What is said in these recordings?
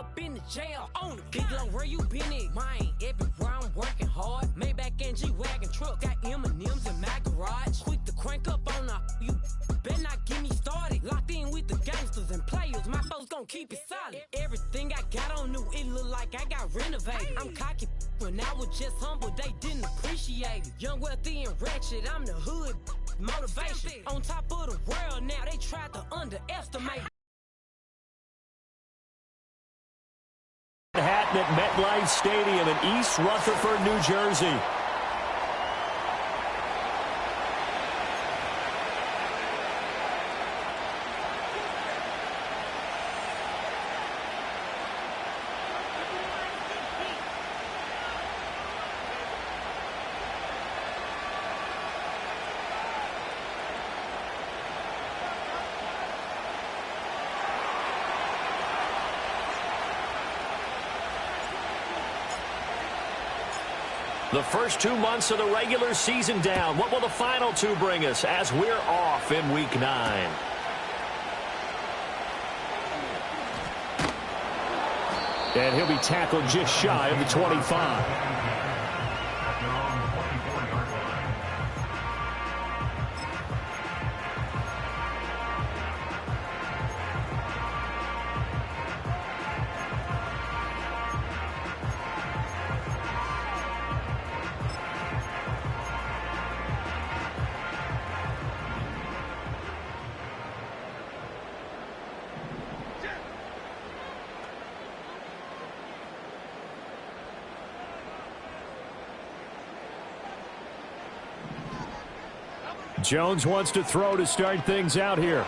up in the jail. On the big low, where you been at? Mine, everywhere I'm working hard. Maybach and G-Wagon truck, got M&M's in my garage. Quick to crank up on the you better not get me started. Locked in with the gangsters and players, my folks gon' keep it solid. Everything I got on new, it look like I got renovated. I'm cocky when I was just humble, they didn't appreciate it. Young, wealthy, and ratchet, I'm the hood motivation. On top of the world now, they tried to underestimate. Manhattan at MetLife Stadium in East Rutherford, New Jersey. The first 2 months of the regular season down. What will the final two bring us as we're off in Week 9? And he'll be tackled just shy of the 25. Jones wants to throw to start things out here.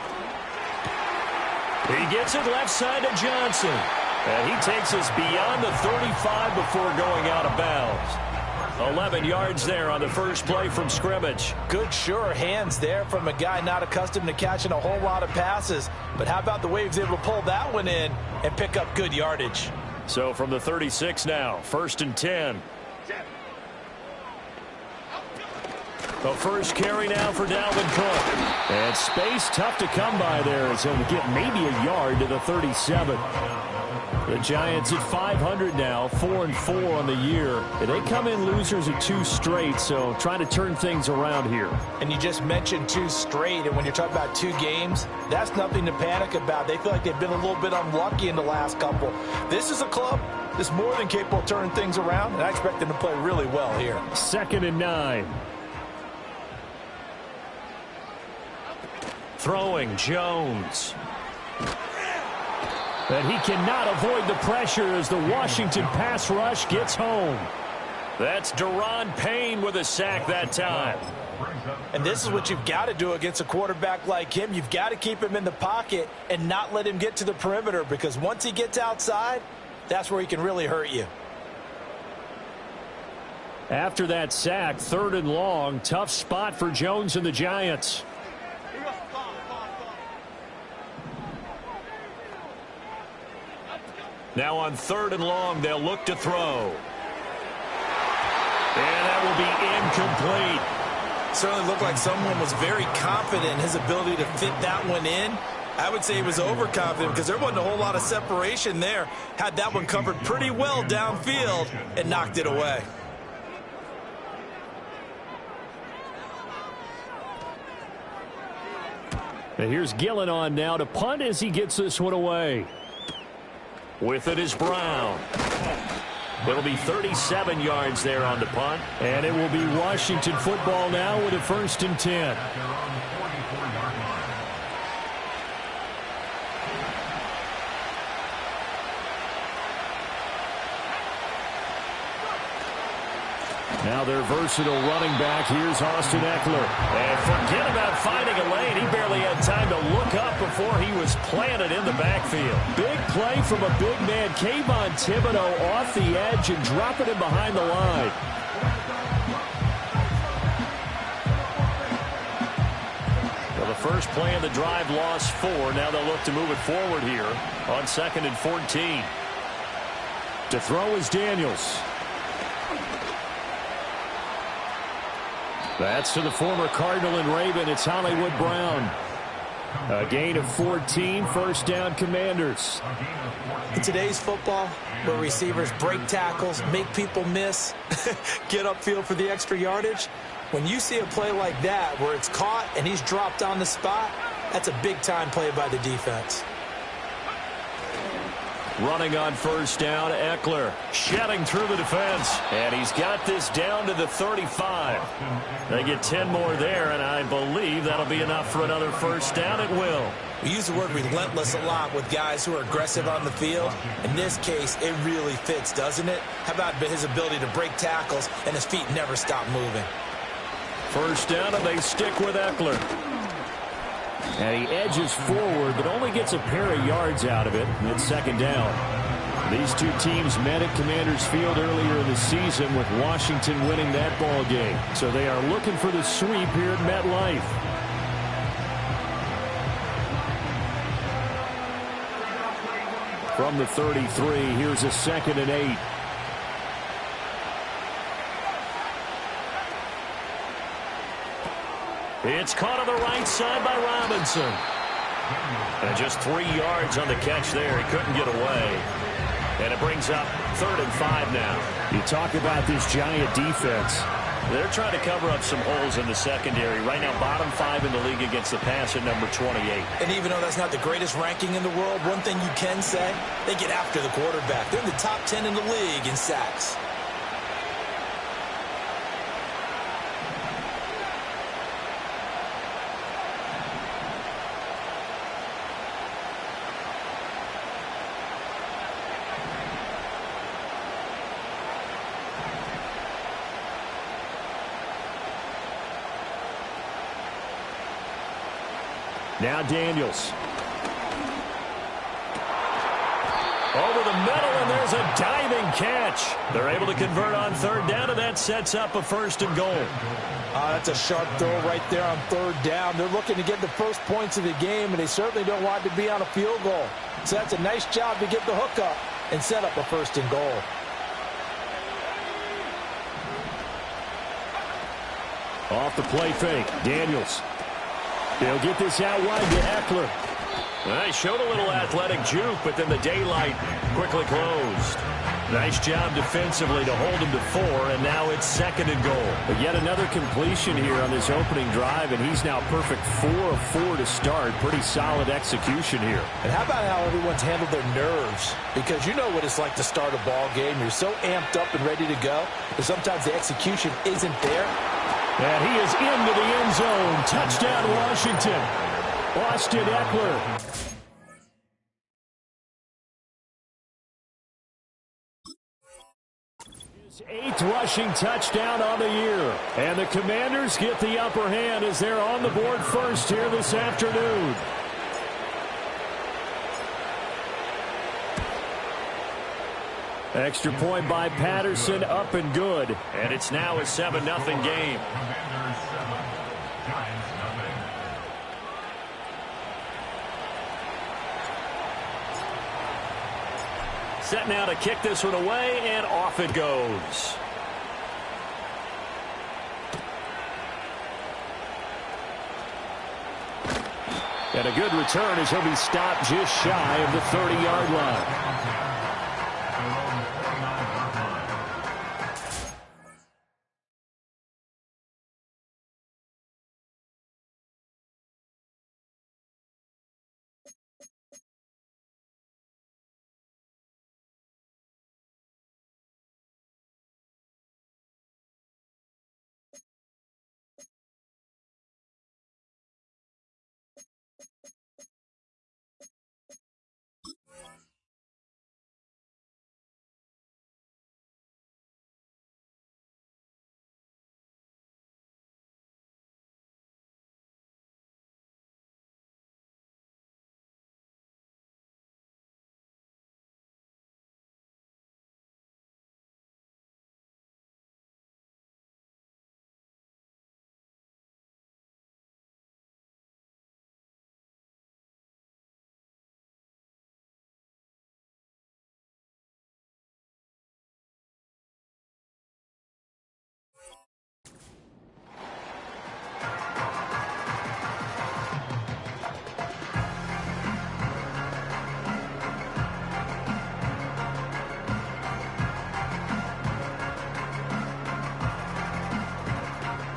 He gets it left side to Johnson. And he takes us beyond the 35 before going out of bounds. 11 yards there on the first play from scrimmage. Good sure hands there from a guy not accustomed to catching a whole lot of passes. But how about the way he was able to pull that one in and pick up good yardage? So from the 36 now, 1st and 10. The first carry now for Dalvin Cook. And space tough to come by there as he'll get maybe a yard to the 37. The Giants at 500 now, 4-4 on the year. And they come in losers at 2 straight, so trying to turn things around here. And you just mentioned 2 straight, and when you're talking about 2 games, that's nothing to panic about. They feel like they've been a little bit unlucky in the last couple. This is a club that's more than capable of turning things around, and I expect them to play really well here. 2nd and 9. Throwing Jones. And he cannot avoid the pressure as the Washington pass rush gets home. That's Deron Payne with a sack that time. And this is what you've got to do against a quarterback like him. You've got to keep him in the pocket and not let him get to the perimeter, because once he gets outside, that's where he can really hurt you. After that sack, 3rd and long, tough spot for Jones and the Giants. Now on 3rd and long, they'll look to throw. And that will be incomplete. Certainly looked like someone was very confident in his ability to fit that one in. I would say he was overconfident because there wasn't a whole lot of separation there. Had that one covered pretty well downfield and knocked it away. And here's Gillen on now to punt as he gets this one away. With it is Brown. It'll be 37 yards there on the punt. And it will be Washington football now with a 1st and 10. Now their versatile running back. Here's Austin Eckler. And forget about finding a lane. He barely had time to look up before he was planted in the backfield. Big play from a big man. Kayvon Thibodeau off the edge and dropping him behind the line. Well, the first play of the drive lost 4. Now they'll look to move it forward here on 2nd and 14. To throw is Daniels. That's to the former Cardinal and Raven. It's Hollywood Brown. A gain of 14, first down Commanders. In today's football, where receivers break tackles, make people miss, get upfield for the extra yardage, when you see a play like that where it's caught and he's dropped on the spot, that's a big-time play by the defense. Running on first down, Eckler shedding through the defense. And he's got this down to the 35. They get 10 more there, and I believe that'll be enough for another first down. It will. We use the word relentless a lot with guys who are aggressive on the field. In this case, it really fits, doesn't it? How about his ability to break tackles and his feet never stop moving? First down, and they stick with Eckler. And he edges forward, but only gets a pair of yards out of it. It's second down. These two teams met at Commanders Field earlier in the season with Washington winning that ball game. So they are looking for the sweep here at MetLife. From the 33, here's a 2nd and 8. It's caught on the right side by Robinson. And just 3 yards on the catch there. He couldn't get away. And it brings up 3rd and 5 now. You talk about this Giant defense. They're trying to cover up some holes in the secondary. Right now, bottom 5 in the league against the pass at number 28. And even though that's not the greatest ranking in the world, one thing you can say, they get after the quarterback. They're in the top 10 in the league in sacks. Now Daniels. Over the middle, and there's a diving catch. They're able to convert on 3rd down, and that sets up a 1st and goal. That's a sharp throw right there on 3rd down. They're looking to get the first points of the game, and they certainly don't want to be on a field goal. So that's a nice job to get the hook up and set up a 1st and goal. Off the play fake, Daniels. They'll get this out wide to Eckler. Well, he showed a little athletic juke, but then the daylight quickly closed. Nice job defensively to hold him to 4, and now it's 2nd and goal. But yet another completion here on this opening drive, and he's now perfect 4 of 4 to start. Pretty solid execution here. And how about how everyone's handled their nerves? Because you know what it's like to start a ball game. You're so amped up and ready to go, but sometimes the execution isn't there. And he is into the end zone. Touchdown, Washington. Austin Eckler. His 8th rushing touchdown on the year. And the Commanders get the upper hand as they're on the board first here this afternoon. Extra point by Patterson, up and good. And it's now a 7-0 game. Set now to kick this one away, and off it goes. And a good return as he'll be stopped just shy of the 30-yard line.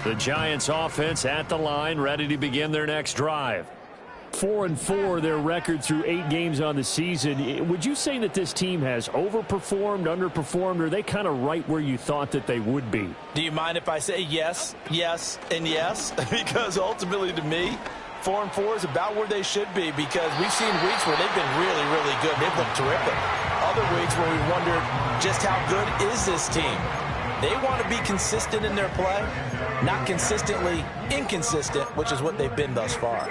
The Giants offense at the line, ready to begin their next drive. 4-4 their record through 8 games on the season. Would you say that this team has overperformed, underperformed, or are they kind of right where you thought that they would be? Do you mind if I say yes, yes, and yes? Because ultimately to me, 4-4 is about where they should be, because we've seen weeks where they've been really, really good. They've looked terrific. Other weeks where we wondered just how good is this team. They want to be consistent in their play, not consistently inconsistent, which is what they've been thus far.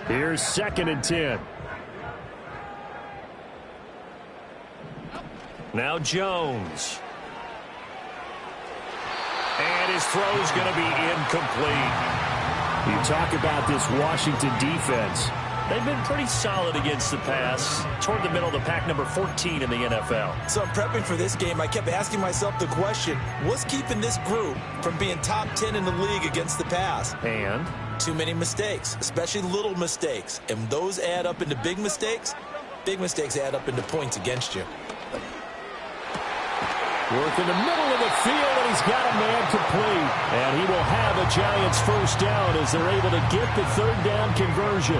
Here's 2nd and 10. Now Jones. And his throw's going to be incomplete. You talk about this Washington defense. They've been pretty solid against the pass, toward the middle of the pack, number 14 in the NFL. So I'm prepping for this game. I kept asking myself the question, what's keeping this group from being top 10 in the league against the pass? And too many mistakes, especially little mistakes. And those add up into big mistakes. Big mistakes add up into points against you. Work in the middle of the field, and he's got a man complete. And he will have a Giants first down as they're able to get the 3rd down conversion.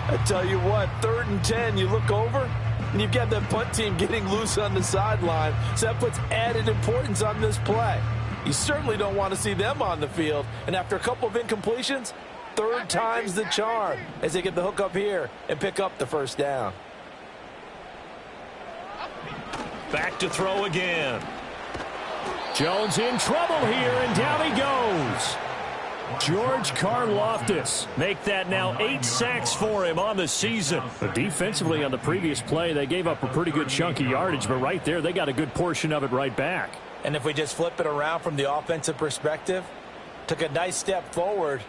I tell you what, 3rd and 10, you look over, and you've got that punt team getting loose on the sideline. So that puts added importance on this play. You certainly don't want to see them on the field. And after a couple of incompletions, 3rd time's the charm as they get the hook up here and pick up the first down. Back to throw again. Jones in trouble here, and down he goes. George Karlaftis make that now 8 sacks for him on the season. But defensively on the previous play, they gave up a pretty good chunk of yardage, but right there they got a good portion of it right back. And if we just flip it around from the offensive perspective, took a nice step forward,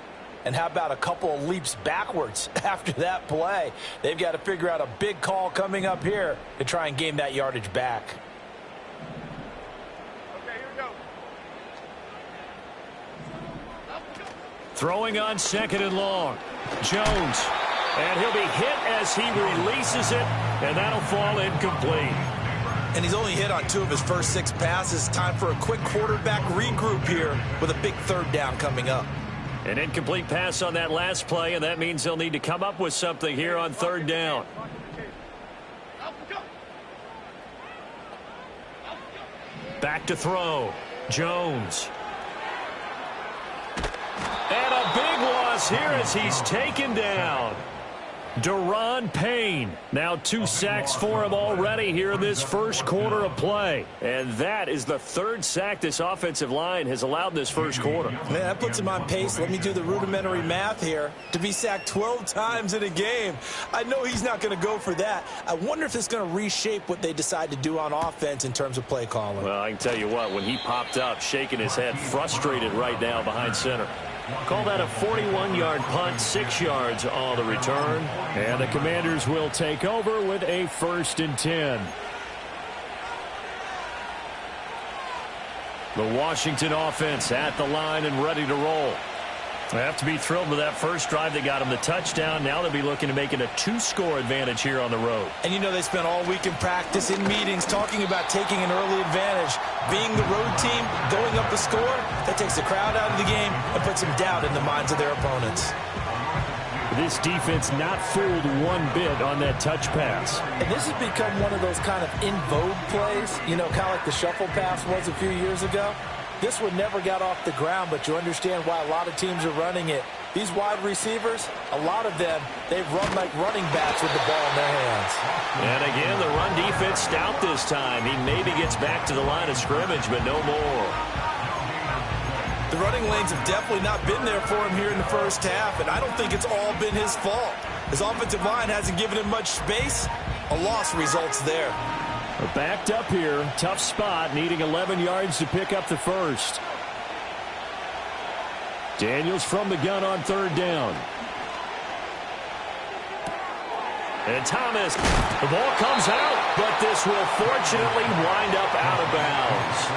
and how about a couple of leaps backwards after that play? They've got to figure out a big call coming up here to try and gain that yardage back. Okay, here we go. Throwing on 2nd and long. Jones. And he'll be hit as he releases it, and that'll fall incomplete. And he's only hit on 2 of his first 6 passes. Time for a quick quarterback regroup here with a big 3rd down coming up. An incomplete pass on that last play, and that means they'll need to come up with something here on 3rd down. Back to throw. Jones. And a big loss here as he's taken down. Daron Payne. Now 2 sacks for him already here in this first quarter of play. And that is the 3rd sack this offensive line has allowed in this first quarter. Man, that puts him on pace. Let me do the rudimentary math here. To be sacked 12 times in a game, I know he's not going to go for that. I wonder if it's going to reshape what they decide to do on offense in terms of play calling. Well, I can tell you what, when he popped up, shaking his head, frustrated right now behind center. Call that a 41-yard punt, 6 yards on the return. And the Commanders will take over with a 1st and 10. The Washington offense at the line and ready to roll. They have to be thrilled with that first drive. They got them the touchdown. Now they'll be looking to make it a 2-score advantage here on the road. And you know they spent all week in practice, in meetings, talking about taking an early advantage. Being the road team, going up the score, that takes the crowd out of the game and puts some doubt in the minds of their opponents. This defense not fooled one bit on that touch pass. And this has become one of those kind of in vogue plays, you know, kind of like the shuffle pass was a few years ago. This one never got off the ground, but you understand why a lot of teams are running it. These wide receivers, a lot of them, they've run like running backs with the ball in their hands. And again, the run defense stout this time. He maybe gets back to the line of scrimmage, but no more. The running lanes have definitely not been there for him here in the first half, and I don't think it's all been his fault. His offensive line hasn't given him much space. A loss results there. We're backed up here. Tough spot, needing 11 yards to pick up the first. Daniels from the gun on 3rd down. And Thomas, the ball comes out, but this will fortunately wind up out of bounds.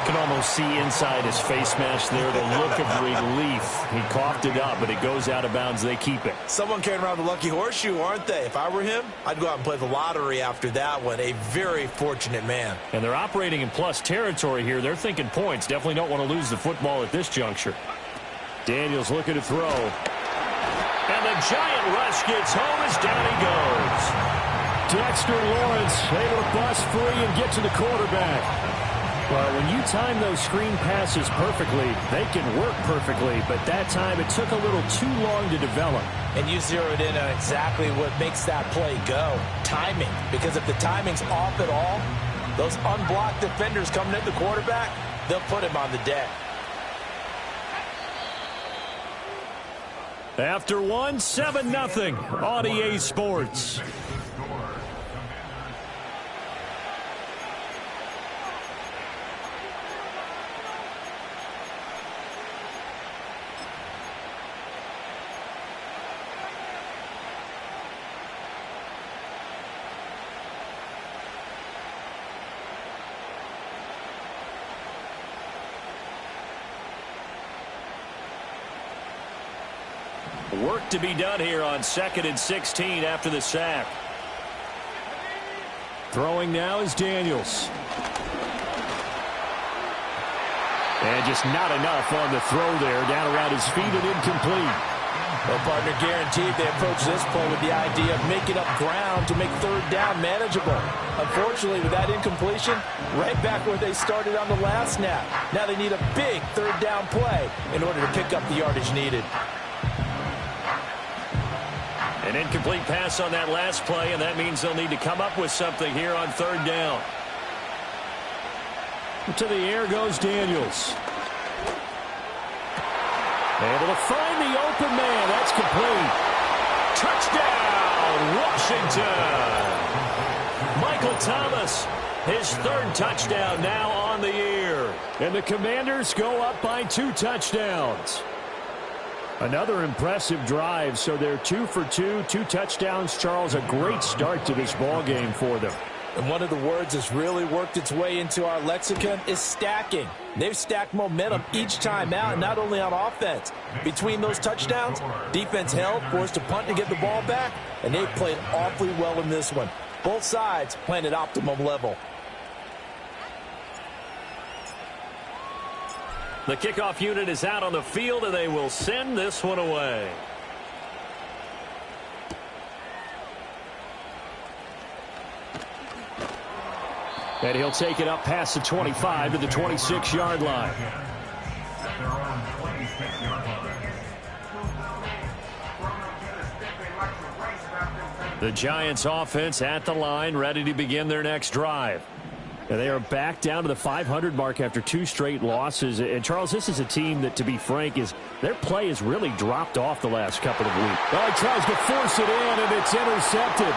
You can almost see inside his face mask there the look of relief. He coughed it up, but it goes out of bounds. They keep it. Someone carrying around the lucky horseshoe, aren't they? If I were him, I'd go out and play the lottery after that one. A very fortunate man. And they're operating in plus territory here. They're thinking points. Definitely don't want to lose the football at this juncture. Daniels looking to throw. And the giant rush gets home as down he goes. Dexter Lawrence able to bust free and get to the quarterback. Well, when you time those screen passes perfectly, they can work perfectly, but that time it took a little too long to develop. And you zeroed in on exactly what makes that play go. Timing. Because if the timing's off at all, those unblocked defenders coming at the quarterback, they'll put him on the deck. After one, 7-0 on EA Sports. Work to be done here on 2nd and 16 after the sack. Throwing now is Daniels. And just not enough on the throw there. Down around his feet and incomplete. Well, partner, guaranteed they approach this play with the idea of making up ground to make third down manageable. Unfortunately, with that incompletion, right back where they started on the last snap. Now they need a big third down play in order to pick up the yardage needed. An incomplete pass on that last play, and that means they'll need to come up with something here on third down. To the air goes Daniels. Able to find the open man. That's complete. Touchdown, Washington. Michael Thomas, his third touchdown now on the year. And the Commanders go up by 2 touchdowns. Another impressive drive, so they're 2 for 2, 2 touchdowns. Charles, a great start to this ball game for them. And one of the words that's really worked its way into our lexicon is stacking. They've stacked momentum each time out, not only on offense. Between those touchdowns, defense held, forced to punt to get the ball back, and they've played awfully well in this one. Both sides playing at optimum level. The kickoff unit is out on the field, and they will send this one away. And he'll take it up past the 25 to the 26-yard line. The Giants offense at the line, ready to begin their next drive. And they are back down to the 500 mark after 2 straight losses. And, Charles, this is a team that, to be frank, their play has really dropped off the last couple of weeks. Oh, he tries to force it in, and it's intercepted.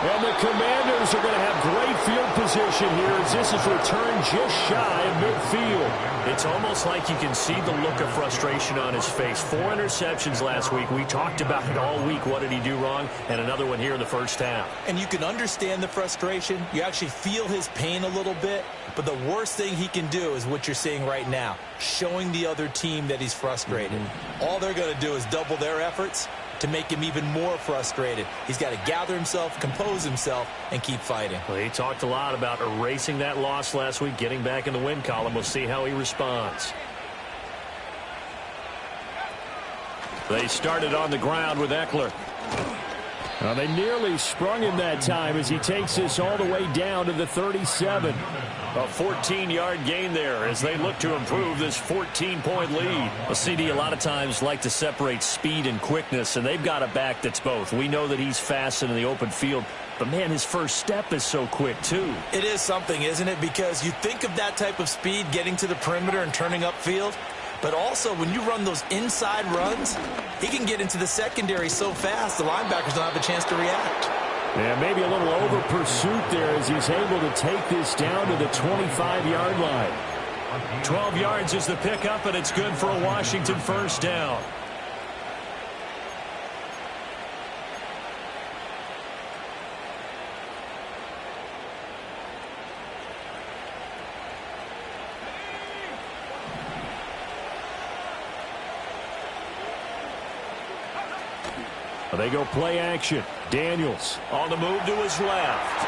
And the Commanders are going to have great field position here as this is returned just shy of midfield. It's almost like you can see the look of frustration on his face. 4 interceptions last week. We talked about it all week. What did he do wrong? And another one here in the first half. And you can understand the frustration. You actually feel his pain a little bit. But the worst thing he can do is what you're seeing right now, showing the other team that he's frustrated. All they're going to do is double their efforts to make him even more frustrated. He's got to gather himself, compose himself, and keep fighting. Well, he talked a lot about erasing that loss last week, getting back in the win column. We'll see how he responds. They started on the ground with Eckler. Well, they nearly sprung him that time as he takes this all the way down to the 37. A 14-yard gain there as they look to improve this 14-point lead. A CD a lot of times like to separate speed and quickness, and they've got a back that's both. We know that he's fast in the open field, but, man, his first step is so quick, too. It is something, isn't it? Because you think of that type of speed getting to the perimeter and turning upfield, but also when you run those inside runs, he can get into the secondary so fast the linebackers don't have a chance to react. Yeah, maybe a little over pursuit there as he's able to take this down to the 25-yard line. 12 yards is the pickup, and it's good for a Washington first down. They go play action. Daniels on the move to his left.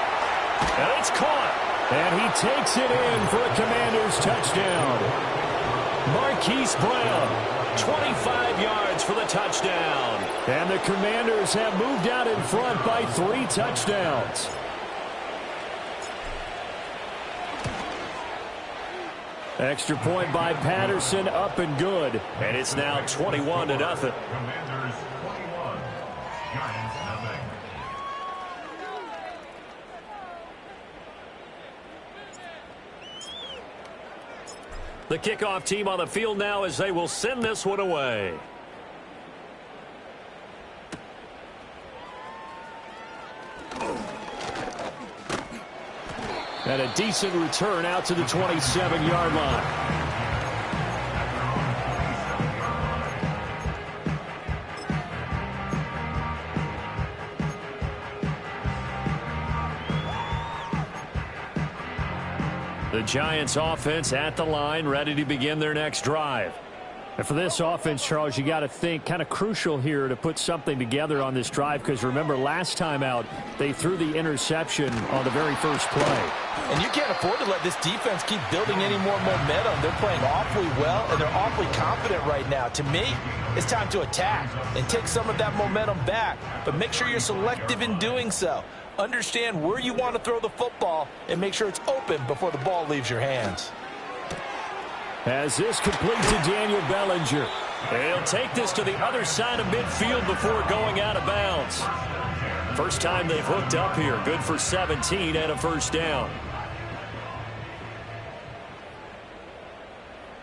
And it's caught. And he takes it in for a Commanders touchdown. Marquise Brown, 25 yards for the touchdown. And the Commanders have moved out in front by 3 touchdowns. Extra point by Patterson, up and good. And it's now 21-0. Commanders 21, Giants nothing. The kickoff team on the field now as they will send this one away. And a decent return out to the 27-yard line. The Giants offense at the line, ready to begin their next drive. And for this offense, Charles, you got to think kind of crucial here to put something together on this drive, because remember last time out they threw the interception on the very first play. And you can't afford to let this defense keep building any more momentum. They're playing awfully well, and they're awfully confident right now. To me, it's time to attack and take some of that momentum back, but make sure you're selective in doing so. Understand where you want to throw the football and make sure it's open before the ball leaves your hands. As this complete to Daniel Bellinger. He'll take this to the other side of midfield before going out of bounds. First time they've hooked up here. Good for 17 and a first down.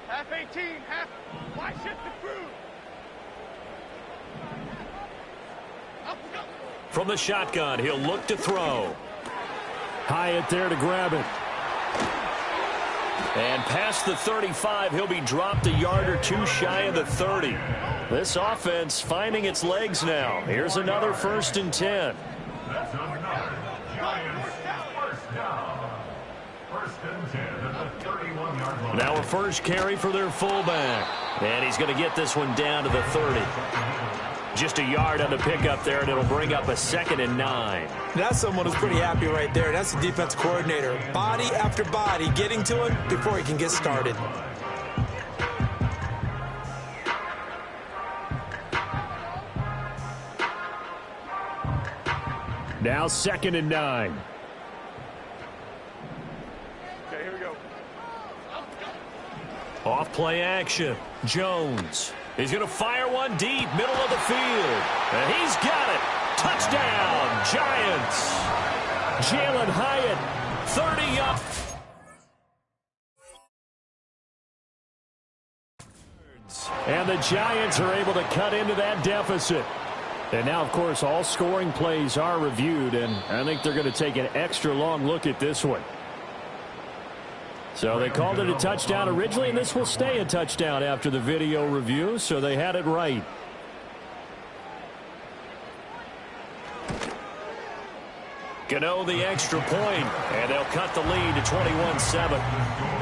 Half 18, half. Why shift the crew? Up, go. From the shotgun, he'll look to throw. Hyatt there to grab it. And past the 35, he'll be dropped a yard or two shy of the 30. This offense finding its legs now. Here's another 1st and 10. That's another Giants first down. 1st and 10 at the 31-yard line. Now a first carry for their fullback. And he's going to get this one down to the 30. Just a yard on the pickup there, and it'll bring up a 2nd and 9. That's someone who's pretty happy right there. That's the defense coordinator. Body after body, getting to him before he can get started. Now 2nd and 9. Okay, here we go. Off play action. Jones. He's going to fire one deep, middle of the field. And he's got it. Touchdown, Giants. Jalen Hyatt, 30 up. And the Giants are able to cut into that deficit. And now, of course, all scoring plays are reviewed, and I think they're going to take an extra long look at this one. So they called it a touchdown originally, and this will stay a touchdown after the video review, so they had it right. Gano the extra point, and they'll cut the lead to 21-7.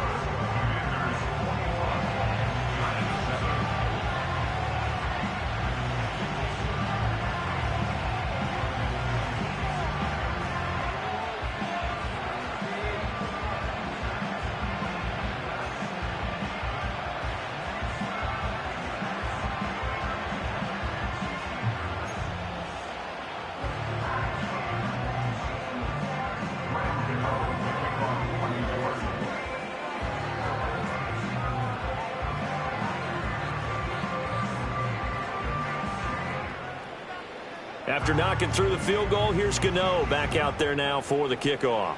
After knocking through the field goal, here's Gano back out there now for the kickoff.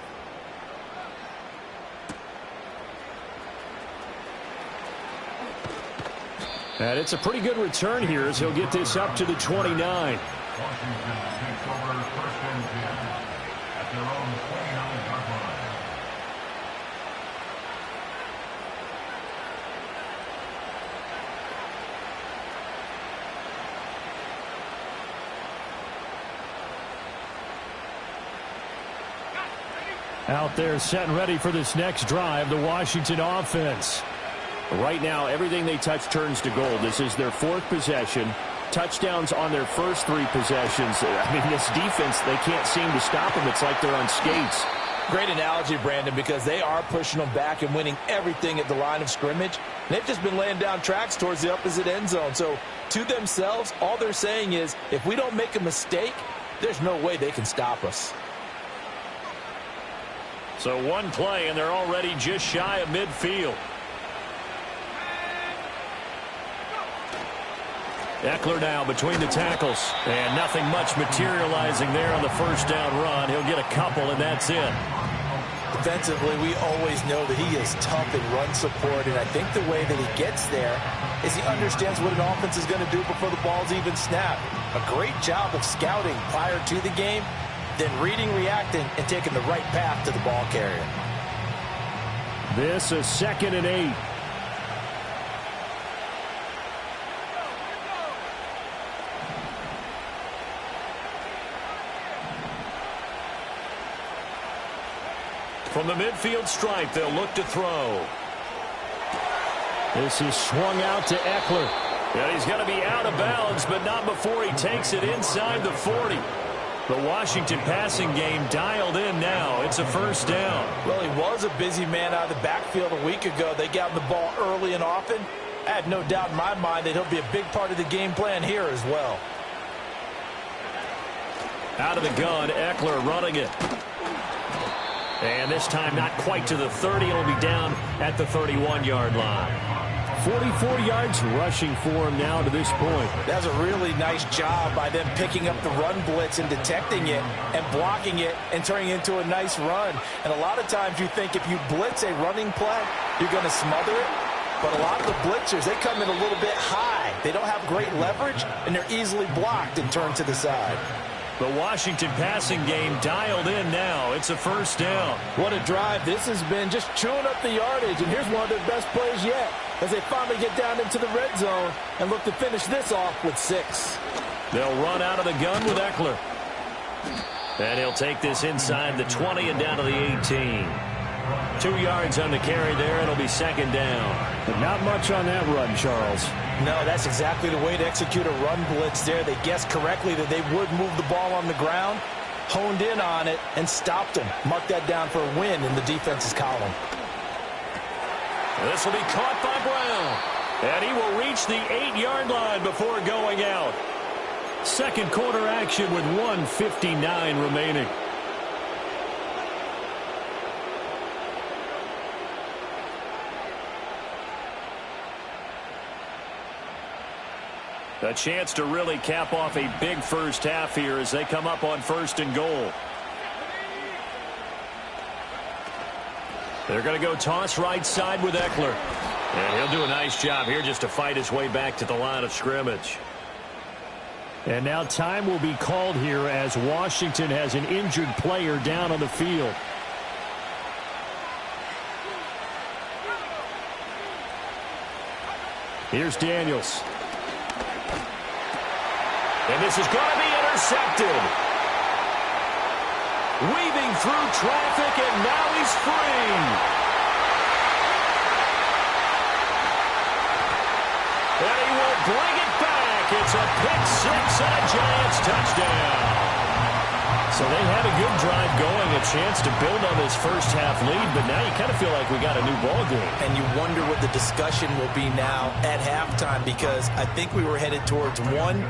And it's a pretty good return here as he'll get this up to the 29. Washington takes over 1st and 10 at their own 29-yard line. Out there set and ready for this next drive, the Washington offense. Right now, everything they touch turns to gold. This is their 4th possession. touchdowns on their first 3 possessions. I mean, this defense, they can't seem to stop them. It's like they're on skates. Great analogy, Brandon, because they are pushing them back and winning everything at the line of scrimmage. They've just been laying down tracks towards the opposite end zone. So to themselves, all they're saying is, if we don't make a mistake, there's no way they can stop us. So 1 play, and they're already just shy of midfield. Eckler now between the tackles. And nothing much materializing there on the first down run. He'll get a couple, and that's it. Defensively, we always know that he is tough in run support, and I think the way that he gets there is he understands what an offense is going to do before the ball's even snapped. A great job of scouting prior to the game, then reading, reacting, and taking the right path to the ball carrier. This is 2nd and 8. From the midfield stripe, they'll look to throw. This is swung out to Eckler. Yeah, he's going to be out of bounds, but not before he takes it inside the 40. The Washington passing game dialed in now. It's a first down. Well, he was a busy man out of the backfield a week ago. They got him the ball early and often. I had no doubt in my mind that he'll be a big part of the game plan here as well. Out of the gun, Eckler running it. And this time not quite to the 30. It'll be down at the 31-yard line. 44 yards rushing for him now to this point. That's a really nice job by them picking up the run blitz and detecting it and blocking it and turning it into a nice run. And a lot of times you think if you blitz a running play, you're going to smother it. But a lot of the blitzers, they come in a little bit high. They don't have great leverage, and they're easily blocked and turned to the side. The Washington passing game dialed in now. It's a first down. What a drive this has been, just chewing up the yardage. And here's one of their best plays yet as they finally get down into the red zone and look to finish this off with 6. They'll run out of the gun with Eckler. And he'll take this inside the 20 and down to the 18. 2 yards on the carry there. It'll be 2nd down. But not much on that run, Charles. No, that's exactly the way to execute a run blitz there. They guessed correctly that they would move the ball on the ground, honed in on it, and stopped them. Mark that down for a win in the defense's column. This will be caught by Brown. And he will reach the 8-yard line before going out. Second quarter action with 1:59 remaining. A chance to really cap off a big first half here as they come up on 1st and goal. They're going to go toss right side with Eckler. And he'll do a nice job here just to fight his way back to the line of scrimmage. And now time will be called here as Washington has an injured player down on the field. Here's Daniels. And this is going to be intercepted. Weaving through traffic, and now he's free. And he will bring it back. It's a pick-6 and a Giants touchdown. So they had a good drive going, a chance to build on this first half lead, but now you kind of feel like we got a new ball game. And you wonder what the discussion will be now at halftime, because I think we were headed towards 1.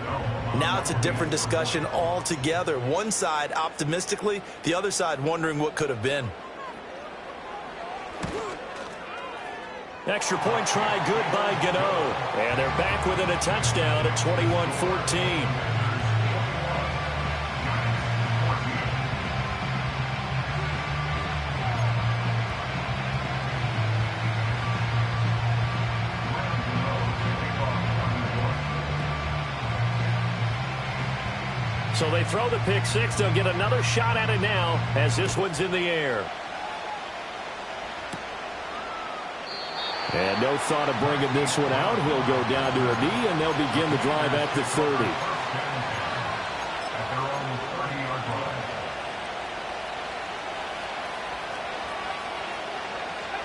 Now it's a different discussion altogether. One side optimistically, the other side wondering what could have been. Extra point try good by Gano. And they're back within a touchdown at 21-14. So they throw the pick-6. They'll get another shot at it now as this one's in the air. And no thought of bringing this one out. He'll go down to a knee, and they'll begin the drive at the 30.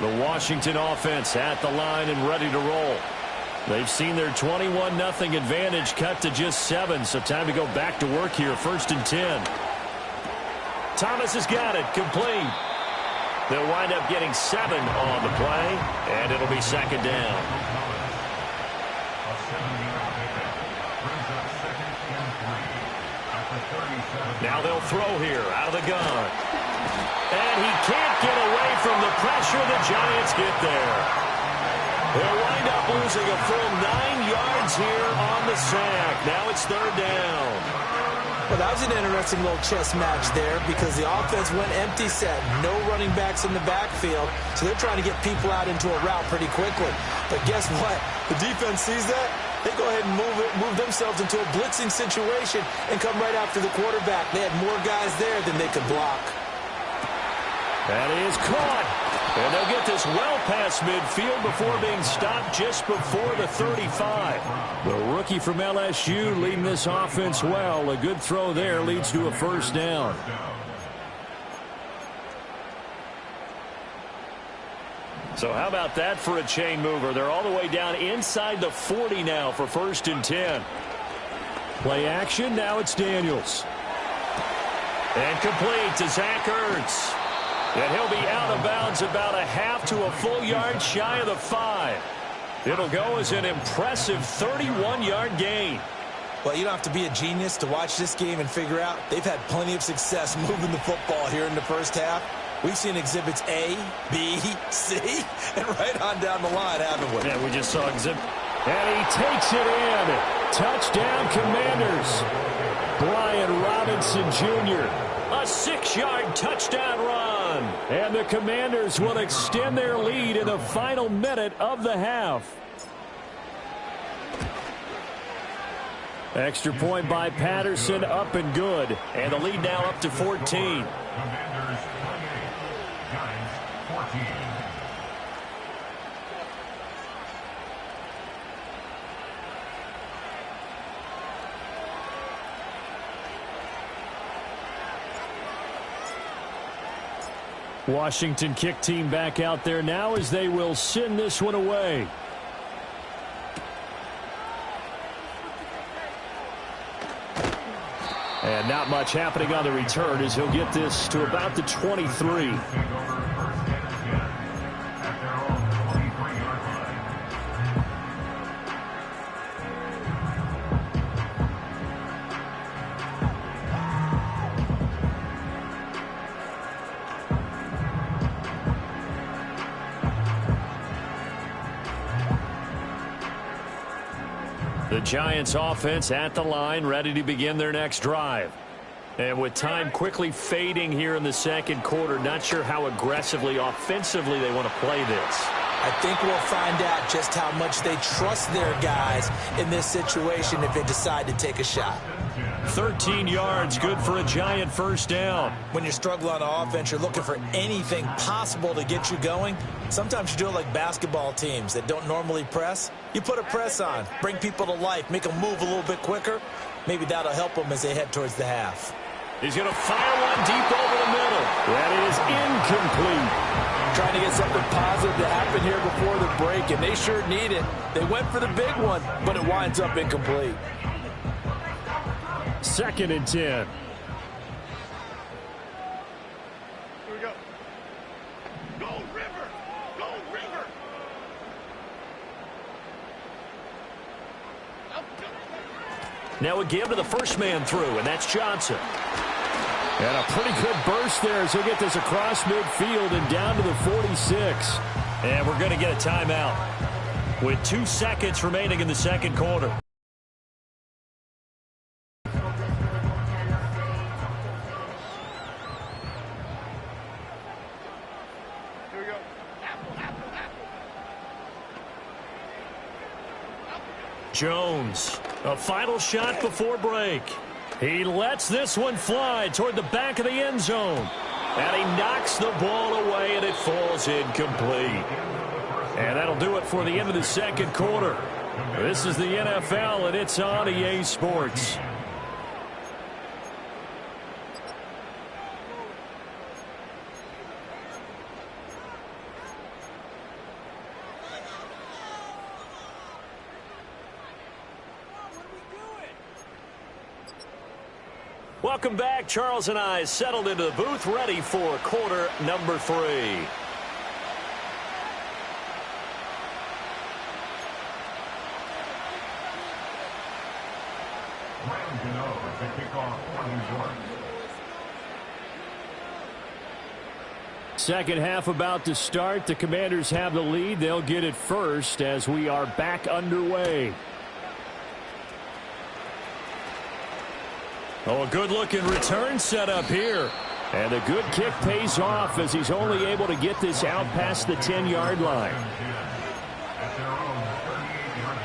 The Washington offense at the line and ready to roll. They've seen their 21-0 advantage cut to just 7, so time to go back to work here. 1st and 10. Thomas has got it. Complete. They'll wind up getting 7 on the play, and it'll be 2nd down. Now they'll throw here out of the gun. And he can't get away from the pressure. The Giants get there. They'll wind up losing a full 9 yards here on the sack. Now it's 3rd down. Well, that was an interesting little chess match there because the offense went empty set. No running backs in the backfield, so they're trying to get people out into a route pretty quickly. But guess what? The defense sees that. They go ahead and move themselves into a blitzing situation and come right after the quarterback. They had more guys there than they could block. That is caught. And they'll get this well past midfield before being stopped just before the 35. The rookie from LSU leading this offense well. A good throw there leads to a 1st down. So how about that for a chain mover? They're all the way down inside the 40 now for 1st and 10. Play action. Now it's Daniels. And complete to Zach Ertz. And he'll be out of bounds about a half to a full yard shy of the 5. It'll go as an impressive 31-yard gain. Well, you don't have to be a genius to watch this game and figure out they've had plenty of success moving the football here in the first half. We've seen exhibits A, B, C, and right on down the line, haven't we? Yeah, we just saw exhibit. And he takes it in. Touchdown, Commanders. Brian Robinson Jr. A 6-yard touchdown run. And the Commanders will extend their lead in the final minute of the half. Extra point by Patterson, up and good. And the lead now up to 14. Commanders 28, Giants 14. Washington kick team back out there now as they will send this one away. And not much happening on the return as he'll get this to about the 23. The Giants offense at the line, ready to begin their next drive. And with time quickly fading here in the second quarter, not sure how aggressively, offensively they want to play this. I think we'll find out just how much they trust their guys in this situation if they decide to take a shot. 13 yards, good for a Giant 1st down. When you struggle on offense, you're looking for anything possible to get you going. Sometimes you do it like basketball teams that don't normally press. You put a press on, bring people to life, make them move a little bit quicker. Maybe that'll help them as they head towards the half. He's going to fire one deep over the middle. That is incomplete. Trying to get something positive to happen here before the break, and they sure need it. They went for the big one, but it winds up incomplete. 2nd and 10. Here we go. Go River! Go River! Now a give to the first man through, and that's Johnson. And a pretty good burst there as he'll get this across midfield and down to the 46. And we're going to get a timeout with 2 seconds remaining in the second quarter. Here we go. Jones, a final shot before break. He lets this one fly toward the back of the end zone. And he knocks the ball away, and it falls incomplete. And that'll do it for the end of the second quarter. This is the NFL, and it's on EA Sports. Welcome back. Charles and I settled into the booth, ready for quarter number 3. To kick off for New York. Second half about to start. The Commanders have the lead. They'll get it first as we are back underway. Oh, a good-looking return set up here. And a good kick pays off as he's only able to get this out past the 10-yard line. At their own 38-yard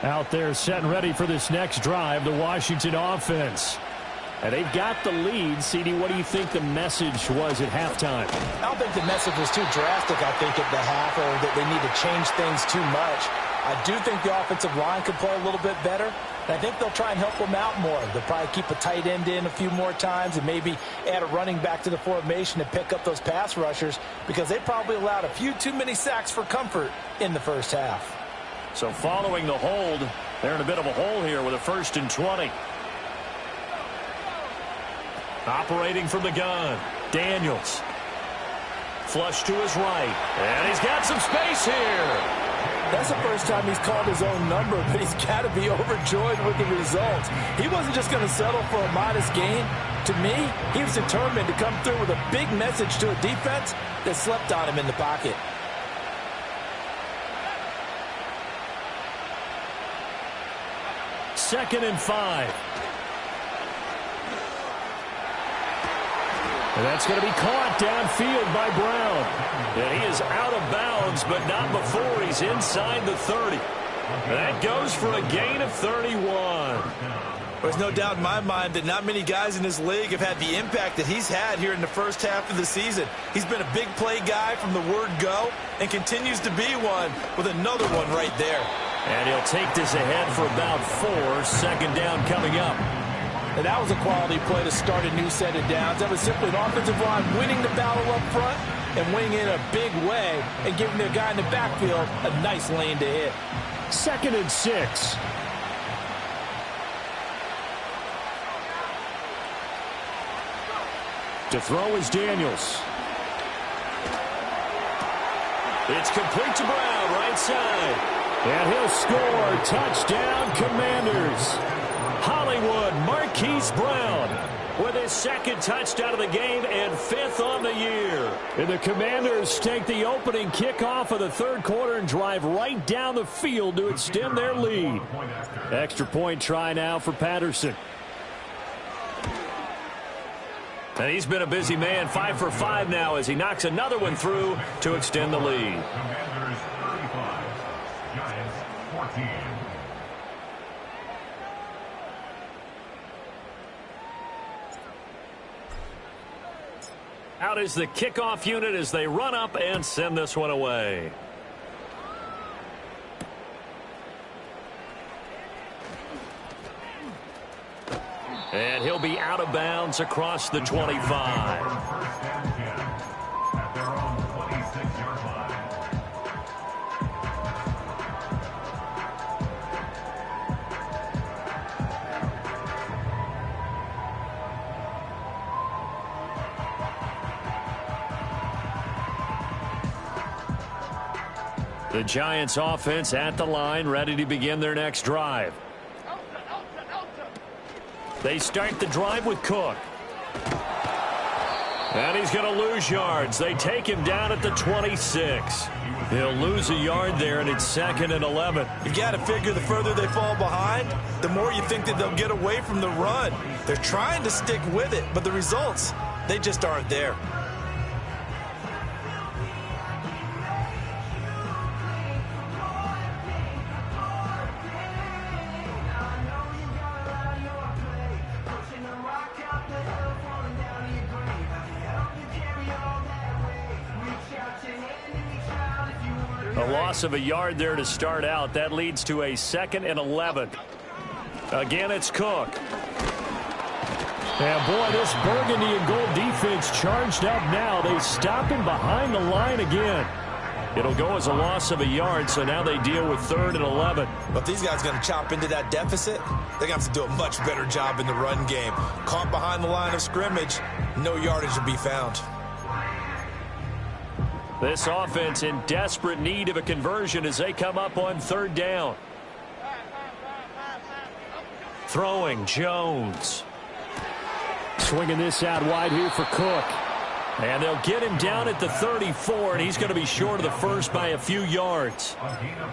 line. Out there set and ready for this next drive, the Washington offense. And they've got the lead. CD, what do you think the message was at halftime? I don't think the message was too drastic, I think, at the half, or that they need to change things too much. I do think the offensive line could play a little bit better, and I think they'll try and help them out more. They'll probably keep a tight end in a few more times and maybe add a running back to the formation to pick up those pass rushers, because they probably allowed a few too many sacks for comfort in the first half. So following the hold, they're in a bit of a hole here with a 1st and 20. Operating from the gun, Daniels. Flush to his right, and he's got some space here. That's the first time he's called his own number, but he's got to be overjoyed with the results. He wasn't just going to settle for a modest gain. To me, he was determined to come through with a big message to a defense that slept on him in the pocket. Second and 5. And that's going to be caught downfield by Brown. And he is out of bounds, but not before he's inside the 30. And that goes for a gain of 31. There's no doubt in my mind that not many guys in this league have had the impact that he's had here in the first half of the season. He's been a big play guy from the word go and continues to be one with another one right there. And he'll take this ahead for about 4. Second down coming up. And that was a quality play to start a new set of downs. That was simply an offensive line winning the battle up front and winning in a big way and giving their guy in the backfield a nice lane to hit. Second and 6. To throw is Daniels. It's complete to Brown, right side. And he'll score. Touchdown, Commanders. Hollywood Marquise Brown with his 2nd touchdown of the game and 5th on the year. And the Commanders take the opening kickoff of the 3rd quarter and drive right down the field to extend their lead. Extra point try now for Patterson. And he's been a busy man, 5 for 5 now as he knocks another one through to extend the lead. Commanders 35, Giants 14. Out is the kickoff unit as they run up and send this one away. And he'll be out of bounds across the 25. First and 10 at their own 26-yard line. The Giants offense at the line, ready to begin their next drive. They start the drive with Cook. And he's going to lose yards. They take him down at the 26. He'll lose a yard there, and it's 2nd and 11. You've got to figure the further they fall behind, the more you think that they'll get away from the run. They're trying to stick with it, but the results, they just aren't there. A loss of a yard there to start out. That leads to a 2nd and 11. Again, it's Cook. And boy, this burgundy and gold defense charged up now. They stop him behind the line again. It'll go as a loss of a yard, so now they deal with 3rd and 11. But these guys are going to chop into that deficit. They're going to have to do a much better job in the run game. Caught behind the line of scrimmage, no yardage to be found. This offense in desperate need of a conversion as they come up on 3rd down. Throwing, Jones. Swinging this out wide here for Cook. And they'll get him down at the 34, and he's going to be short of the first by a few yards.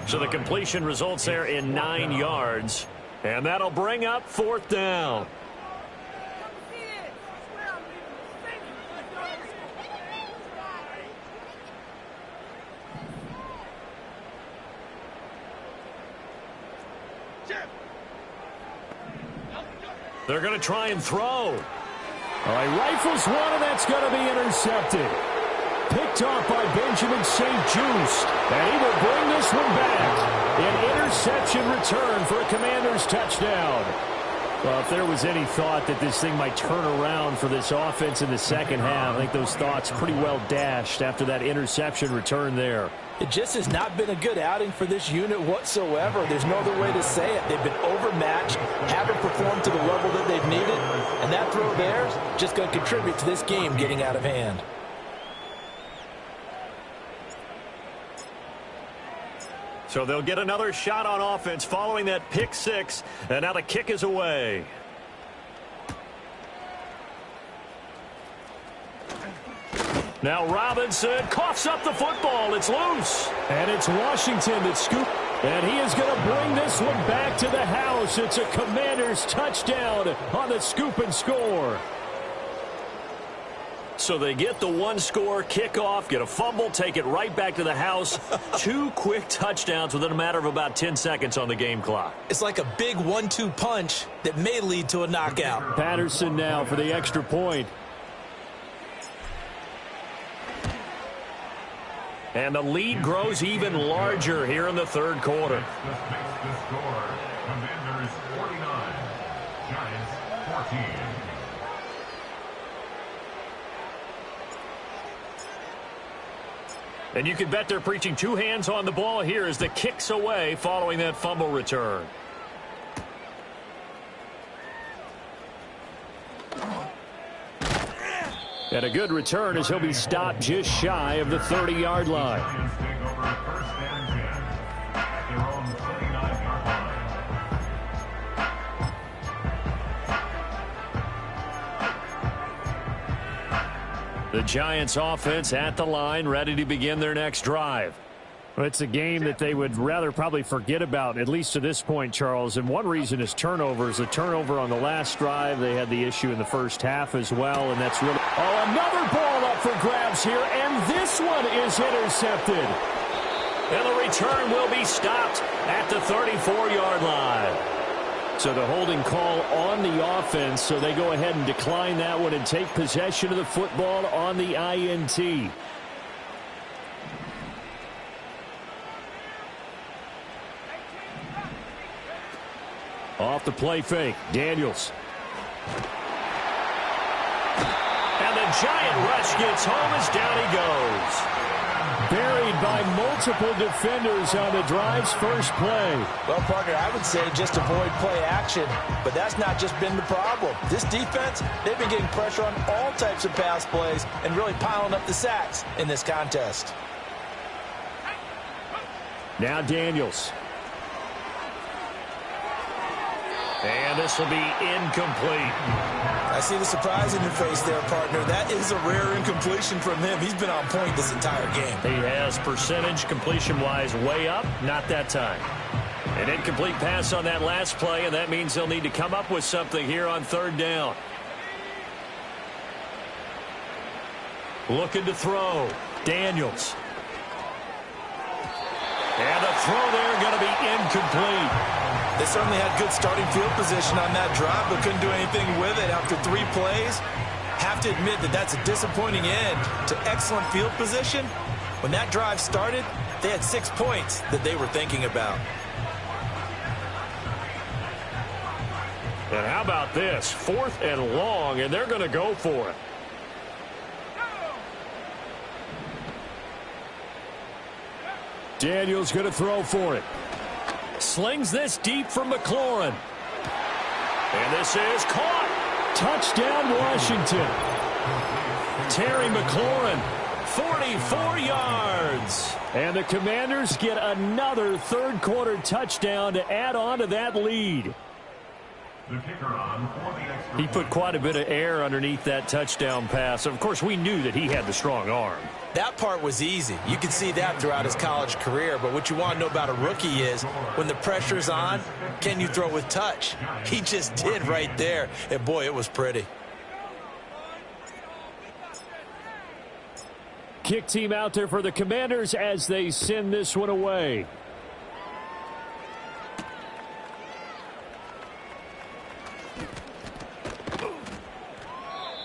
So the completion results there in 9 yards. And that'll bring up 4th down. They're going to try and throw. All right, rifles one, and that's going to be intercepted. Picked off by Benjamin St. Just, and he will bring this one back. An interception return for a Commanders touchdown. Well, if there was any thought that this thing might turn around for this offense in the second half, I think those thoughts pretty well dashed after that interception return there. It just has not been a good outing for this unit whatsoever. There's no other way to say it. They've been overmatched, haven't performed to the level that they've needed, and that throw there is just going to contribute to this game getting out of hand. So they'll get another shot on offense following that pick 6, and now the kick is away. Now Robinson coughs up the football. It's loose. And it's Washington that scoop. And he is going to bring this one back to the house. It's a Commanders touchdown on the scoop and score. So they get the 1-score kickoff, get a fumble, take it right back to the house. 2 quick touchdowns within a matter of about 10 seconds on the game clock. It's like a big 1-2 punch that may lead to a knockout. Patterson now for the extra point. And the lead grows even larger here in the 3rd quarter. This makes the score Commanders 49, Giants 14. And you can bet they're preaching 2 hands on the ball here as the kick's away following that fumble return. And a good return as he'll be stopped just shy of the 30-yard line. Giants take over 1st and 10 at their own 39-yard line. The Giants offense at the line, ready to begin their next drive. Well, it's a game that they would rather probably forget about, at least to this point, Charles. And one reason is turnovers. A turnover on the last drive. They had the issue in the first half as well, and that's really... Oh, another ball up for grabs here, and this one is intercepted. And the return will be stopped at the 34-yard line. So the holding call on the offense, so they go ahead and decline that one and take possession of the football on the INT. Off the play fake, Daniels. And the giant rush gets home as down he goes. Buried by multiple defenders on the drive's first play. Well, Parker, I would say just avoid play action, but that's not just been the problem. This defense, they've been getting pressure on all types of pass plays and really piling up the sacks in this contest. Now Daniels. And this will be incomplete. I see the surprise in your face there, partner. That is a rare incompletion from him. He's been on point this entire game. He has percentage completion-wise way up, not that time. An incomplete pass on that last play, and that means they'll need to come up with something here on 3rd down. Looking to throw. Daniels. And the throw there going to be incomplete. They certainly had good starting field position on that drive, but couldn't do anything with it after 3 plays. Have to admit that that's a disappointing end to excellent field position. When that drive started, they had 6 points that they were thinking about. And how about this? 4th and long, and they're going to go for it. Daniel's going to throw for it. Slings this deep from McLaurin. And this is caught. Touchdown, Washington. Terry McLaurin, 44 yards. And the Commanders get another third-quarter touchdown to add on to that lead. The kicker on for the extra He put quite a bit of air underneath that touchdown pass. Of course, we knew that he had the strong arm. That part was easy. You could see that throughout his college career. But what you want to know about a rookie is when the pressure's on, can you throw with touch? He just did right there. And, boy, it was pretty. Kick team out there for the Commanders as they send this one away.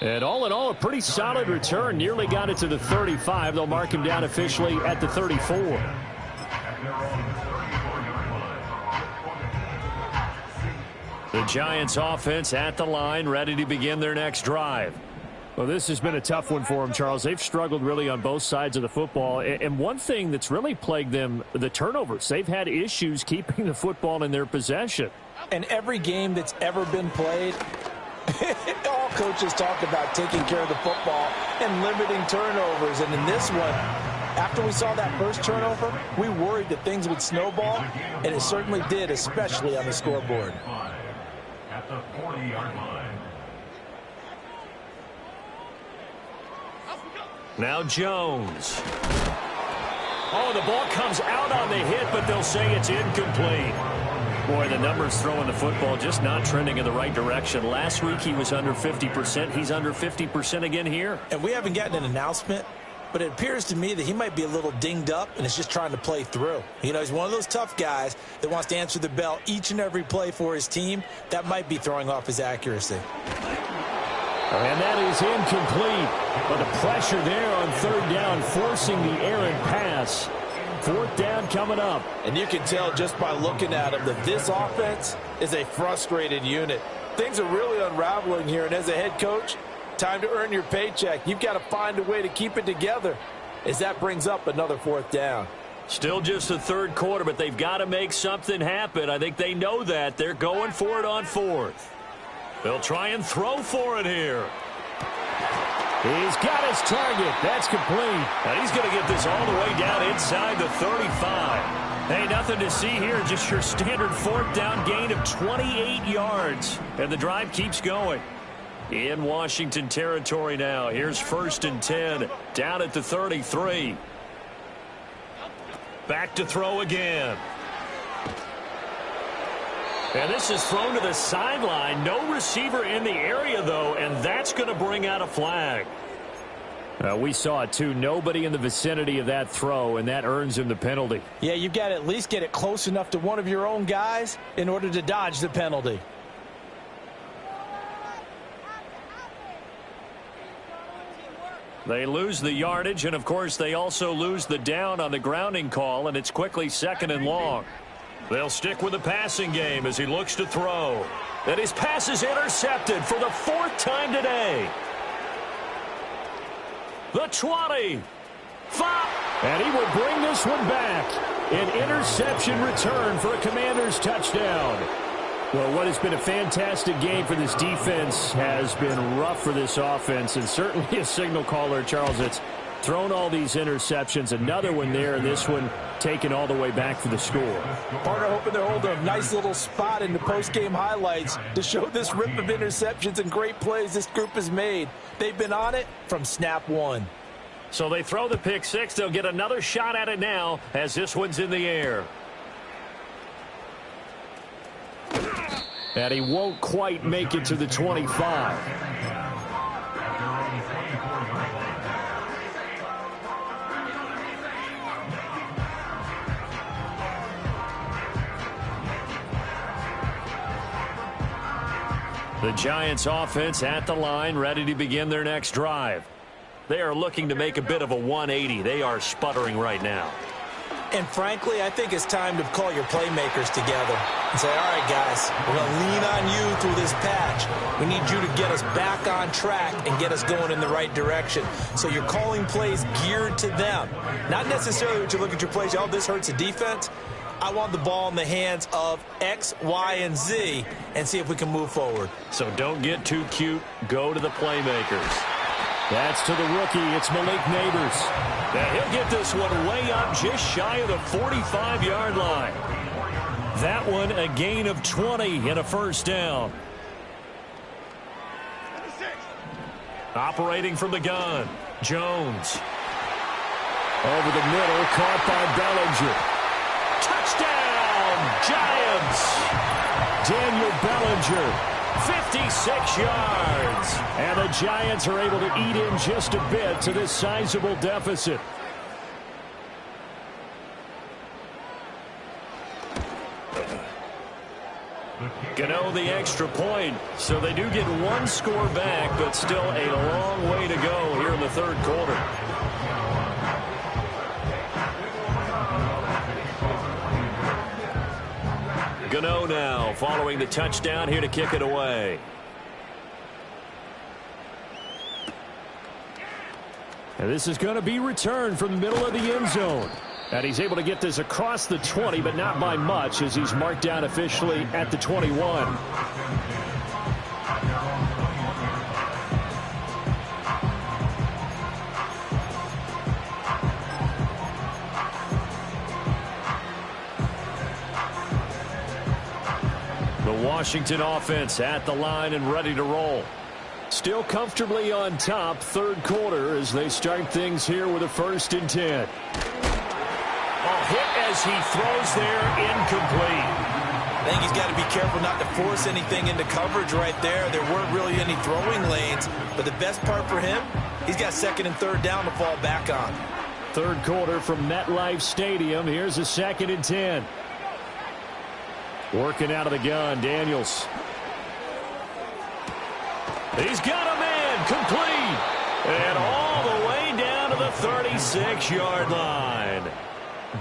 And all in all, a pretty solid return. Nearly got it to the 35. They'll mark him down officially at the 34. The Giants offense at the line, ready to begin their next drive. Well, this has been a tough one for them, Charles. They've struggled really on both sides of the football. And one thing that's really plagued them, the turnovers. They've had issues keeping the football in their possession. And every game that's ever been played, all coaches talk about taking care of the football and limiting turnovers. And in this one, after we saw that first turnover, we worried that things would snowball, and it certainly did, especially on the scoreboard. at the 40-yard line. Now Jones. Oh, the ball comes out on the hit, but they'll say it's incomplete. Boy, the numbers throwing the football just not trending in the right direction. Last week he was under 50%. He's under 50% again here. And we haven't gotten an announcement, but it appears to me that he might be a little dinged up and is just trying to play through. You know, he's one of those tough guys that wants to answer the bell each and every play for his team. That might be throwing off his accuracy. And that is incomplete. But the pressure there on third down, forcing the errant pass. Fourth down coming up. And you can tell just by looking at him that this offense is a frustrated unit. Things are really unraveling here, and as a head coach, time to earn your paycheck. You've got to find a way to keep it together as that brings up another fourth down. Still just the third quarter, but they've got to make something happen. I think they know that. They're going for it on fourth. They'll try and throw for it here. He's got his target. That's complete. And he's going to get this all the way down inside the 35. Hey, nothing to see here. Just your standard fourth down gain of 28 yards. And the drive keeps going. In Washington territory now. Here's 1st and 10. Down at the 33. Back to throw again. And this is thrown to the sideline. No receiver in the area, though, and that's going to bring out a flag. We saw it, too. Nobody in the vicinity of that throw, and that earns him the penalty. Yeah, you've got to at least get it close enough to one of your own guys in order to dodge the penalty. They lose the yardage, and, of course, they also lose the down on the grounding call, and it's quickly 2nd and long. They'll stick with the passing game as he looks to throw. And his pass is intercepted for the 4th time today. The 20. 5. And he will bring this one back. An interception return for a Commanders touchdown. Well, what has been a fantastic game for this defense has been rough for this offense, and certainly a signal caller, Charles, it's thrown all these interceptions. Another one there, and this one taken all the way back for the score. Partner hoping they're holding a nice little spot in the post-game highlights to show this rip of interceptions and great plays this group has made. They've been on it from snap one. So they throw the pick six. They'll get another shot at it now as this one's in the air. And he won't quite make it to the 25. The Giants offense at the line, ready to begin their next drive. They are looking to make a bit of a 180. They are sputtering right now. And frankly, I think it's time to call your playmakers together and say, all right, guys, we're going to lean on you through this patch. We need you to get us back on track and get us going in the right direction. So you're calling plays geared to them. Not necessarily what you look at your plays, oh, this hurts the defense. I want the ball in the hands of X, Y, and Z and see if we can move forward. So don't get too cute. Go to the playmakers. That's to the rookie. It's Malik Neighbors. Now he'll get this one way up just shy of the 45-yard line. That one a gain of 20 and a first down. Operating from the gun, Jones. Over the middle, caught by Bellinger. Touchdown, Giants! Daniel Bellinger. 56 yards. And the Giants are able to eat in just a bit to this sizable deficit. Gano the extra point. So they do get one score back, but still a long way to go here in the third quarter. Gano now following the touchdown here to kick it away. And this is going to be returned from the middle of the end zone. And he's able to get this across the 20, but not by much as he's marked down officially at the 21. The Washington offense at the line and ready to roll. Still comfortably on top, third quarter as they start things here with a 1st and 10. Hit as he throws there, incomplete. I think he's got to be careful not to force anything into coverage right there. There weren't really any throwing lanes, but the best part for him, he's got 2nd and 3rd down to fall back on. Third quarter from MetLife Stadium. Here's a 2nd and 10. Working out of the gun, Daniels. He's got a man, complete. And all the way down to the 36-yard line.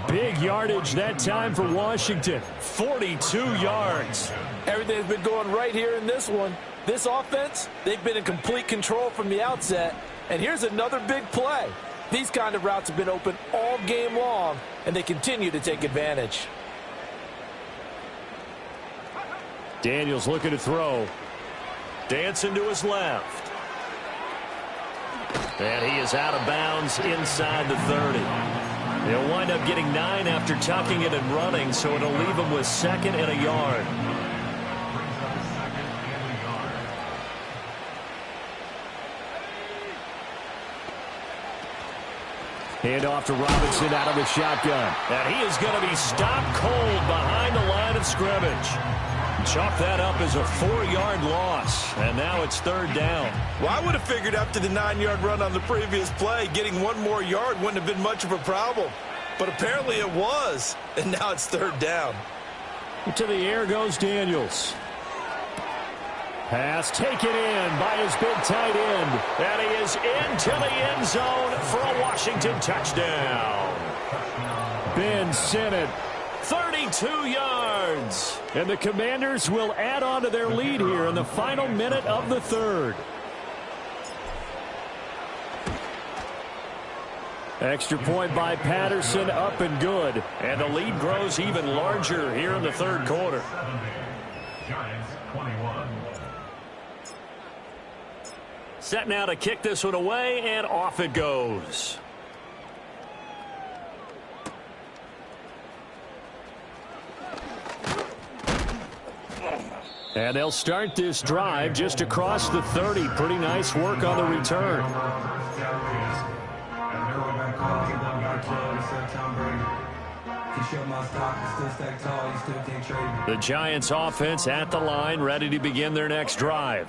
Big yardage that time for Washington. 42 yards. Everything's been going right here in this one. This offense, they've been in complete control from the outset. And here's another big play. These kind of routes have been open all game long, and they continue to take advantage. Daniels looking to throw. Dancing to his left. And he is out of bounds inside the 30. They'll wind up getting 9 after tucking it and running, so it'll leave them with 2nd and a yard. Hand off to Robinson out of the shotgun. And he is going to be stopped cold behind the line of scrimmage. Chalk that up as a 4-yard loss, and now it's 3rd down. Well, I would have figured after the 9-yard run on the previous play, getting 1 more yard wouldn't have been much of a problem. But apparently it was, and now it's 3rd down. To the air goes Daniels. Pass taken in by his big tight end, and he is into the end zone for a Washington touchdown. Ben Sinnott. 32 yards. And the Commanders will add on to their lead here in the final minute of the 3rd. Extra point by Patterson, up and good. And the lead grows even larger here in the 3rd quarter. Giants 21. Set now to kick this one away, and off it goes. And they'll start this drive just across the 30. Pretty nice work on the return. The Giants offense at the line, ready to begin their next drive.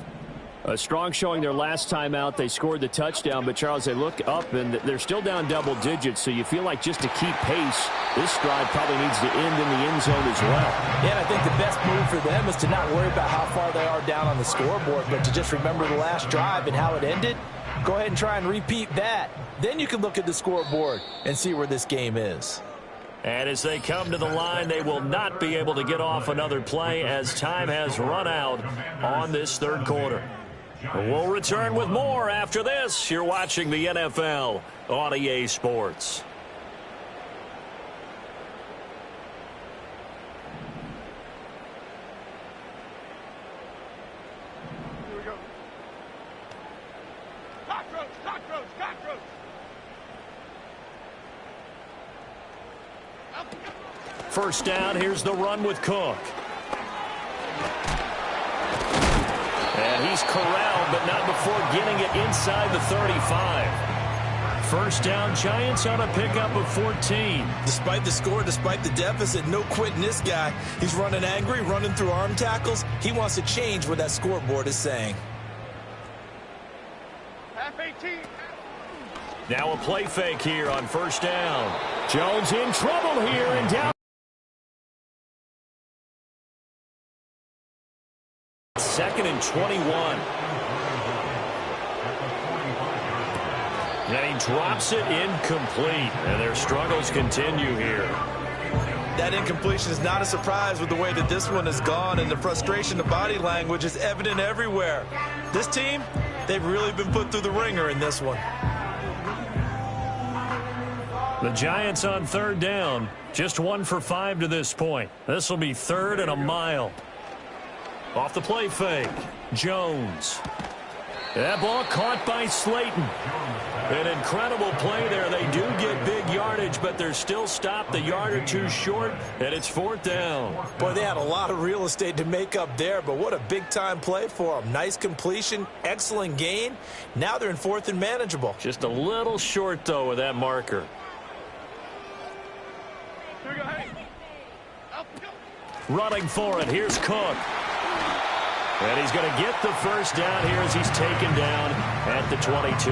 A strong showing their last time out. They scored the touchdown, but Charles, they look up and they're still down double digits, so you feel like just to keep pace, this drive probably needs to end in the end zone as well. Yeah, and I think the best move for them is to not worry about how far they are down on the scoreboard, but to just remember the last drive and how it ended. Go ahead and try and repeat that. Then you can look at the scoreboard and see where this game is. And as they come to the line, they will not be able to get off another play as time has run out on this third quarter. We'll return with more after this. You're watching the NFL on EA Sports. Here we go. Cockroach, cockroach, cockroach. First down, here's the run with Cook. And he's corralled, but not before getting it inside the 35. First down, Giants on a pickup of 14. Despite the score, despite the deficit, no quitting this guy. He's running angry, running through arm tackles. He wants to change what that scoreboard is saying. Half 18. Now a play fake here on first down. Jones in trouble here and down. Second and 21. And he drops it incomplete. And their struggles continue here. That incompletion is not a surprise with the way that this one has gone, and the frustration, the body language is evident everywhere. This team, they've really been put through the ringer in this one. The Giants on third down. Just 1 for 5 to this point. This will be third and a mile. Off the play fake, Jones. That ball caught by Slayton. An incredible play there. They do get big yardage, but they're still stopped a yard or two short, and it's fourth down. Boy, they had a lot of real estate to make up there, but what a big-time play for them. Nice completion, excellent gain. Now they're in fourth and manageable. Just a little short, though, with that marker. Here we go, hey. Up, go. Running for it, here's Cook. And he's going to get the first down here as he's taken down at the 22.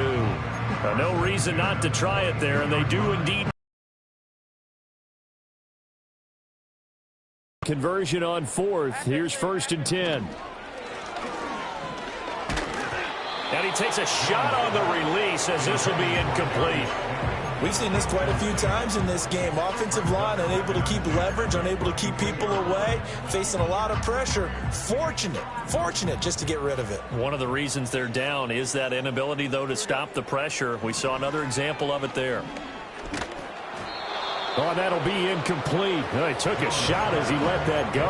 No reason not to try it there, and they do indeed. Conversion on fourth. Here's first and 10. And he takes a shot on the release as this will be incomplete. We've seen this quite a few times in this game. Offensive line unable to keep leverage, unable to keep people away, facing a lot of pressure. Fortunate just to get rid of it. One of the reasons they're down is that inability, though, to stop the pressure. We saw another example of it there. Oh, that'll be incomplete. He took a shot as he let that go.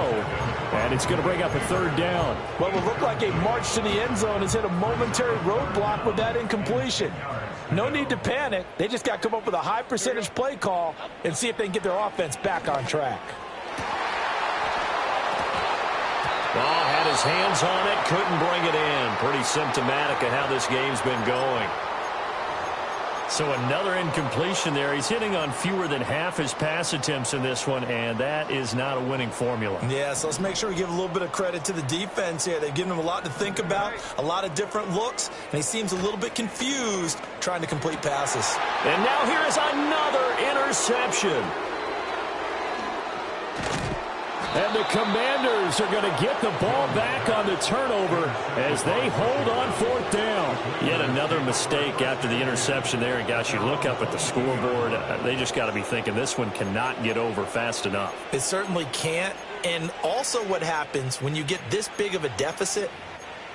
And it's going to bring up a third down. What will look like a march to the end zone has hit a momentary roadblock with that incompletion. No need to panic. They just got to come up with a high percentage play call and see if they can get their offense back on track. Ball had his hands on it, couldn't bring it in. Pretty symptomatic of how this game's been going. So another incompletion there. He's hitting on fewer than half his pass attempts in this one, and that is not a winning formula. Yeah, so let's make sure we give a little bit of credit to the defense here. They've given him a lot to think about, a lot of different looks, and he seems a little bit confused trying to complete passes. And now here is another interception. And the Commanders are going to get the ball back on the turnover as they hold on fourth down. Yet another mistake after the interception there. And, gosh, you look up at the scoreboard, they just got to be thinking this one cannot get over fast enough. It certainly can't. And also what happens when you get this big of a deficit,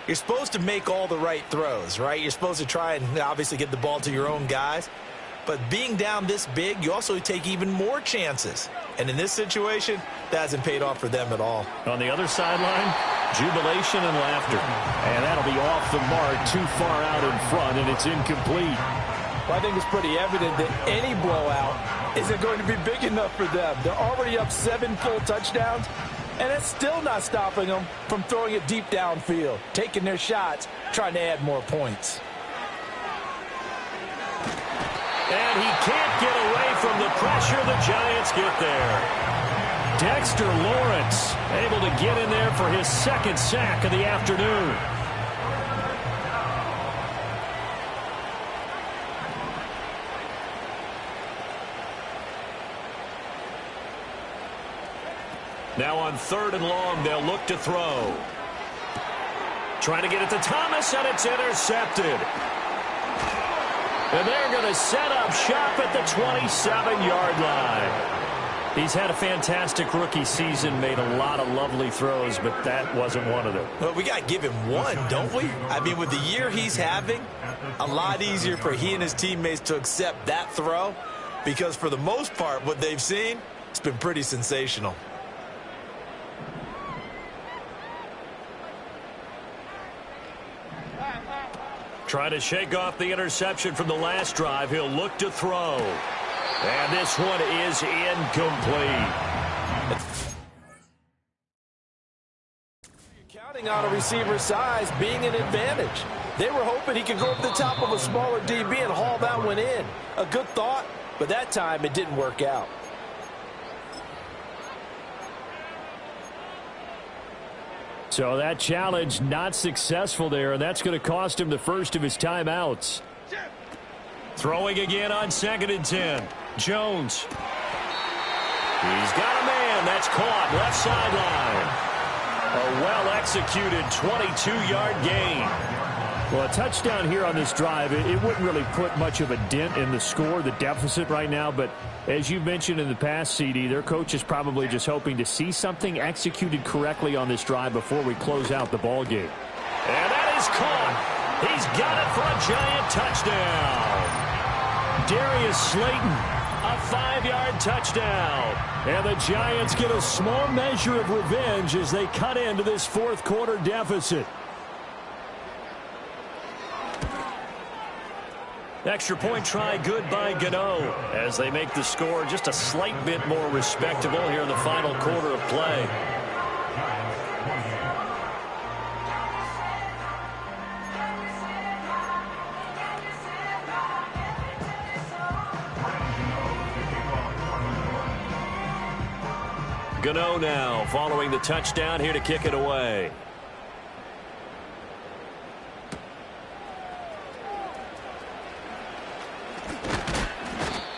you're supposed to make all the right throws, right? You're supposed to try and obviously get the ball to your own guys. But being down this big, you also take even more chances. And in this situation, that hasn't paid off for them at all. On the other sideline, jubilation and laughter. And that'll be off the mark, too far out in front, and it's incomplete. Well, I think it's pretty evident that any blowout isn't going to be big enough for them. They're already up 7 full touchdowns, and it's still not stopping them from throwing it deep downfield, taking their shots, trying to add more points. And he can't get away from the pressure. The Giants get there. Dexter Lawrence able to get in there for his second sack of the afternoon. Now on third and long, they'll look to throw. Trying to get it to Thomas, and it's intercepted. And they're going to set up shop at the 27-yard line. He's had a fantastic rookie season, made a lot of lovely throws, but that wasn't one of them. Well, we got to give him one, don't we? I mean, with the year he's having, a lot easier for he and his teammates to accept that throw because for the most part, what they've seen, it's been pretty sensational. Trying to shake off the interception from the last drive. He'll look to throw. And this one is incomplete. Counting on a receiver's size being an advantage. They were hoping he could go over the top of a smaller DB and haul that one in. A good thought, but that time it didn't work out. So that challenge not successful there, and that's going to cost him the first of his timeouts. Throwing again on 2nd and 10. Jones. He's got a man. That's caught. Left sideline. A well-executed 22-yard gain. Well, a touchdown here on this drive, it wouldn't really put much of a dent in the score, the deficit right now. But as you mentioned in the past, CD, their coach is probably just hoping to see something executed correctly on this drive before we close out the ball game. And that is caught. He's got it for a Giant touchdown. Darius Slayton, a 5-yard touchdown. And the Giants get a small measure of revenge as they cut into this fourth quarter deficit. Extra point try good by Gano as they make the score just a slight bit more respectable here in the final quarter of play. Gano now following the touchdown here to kick it away.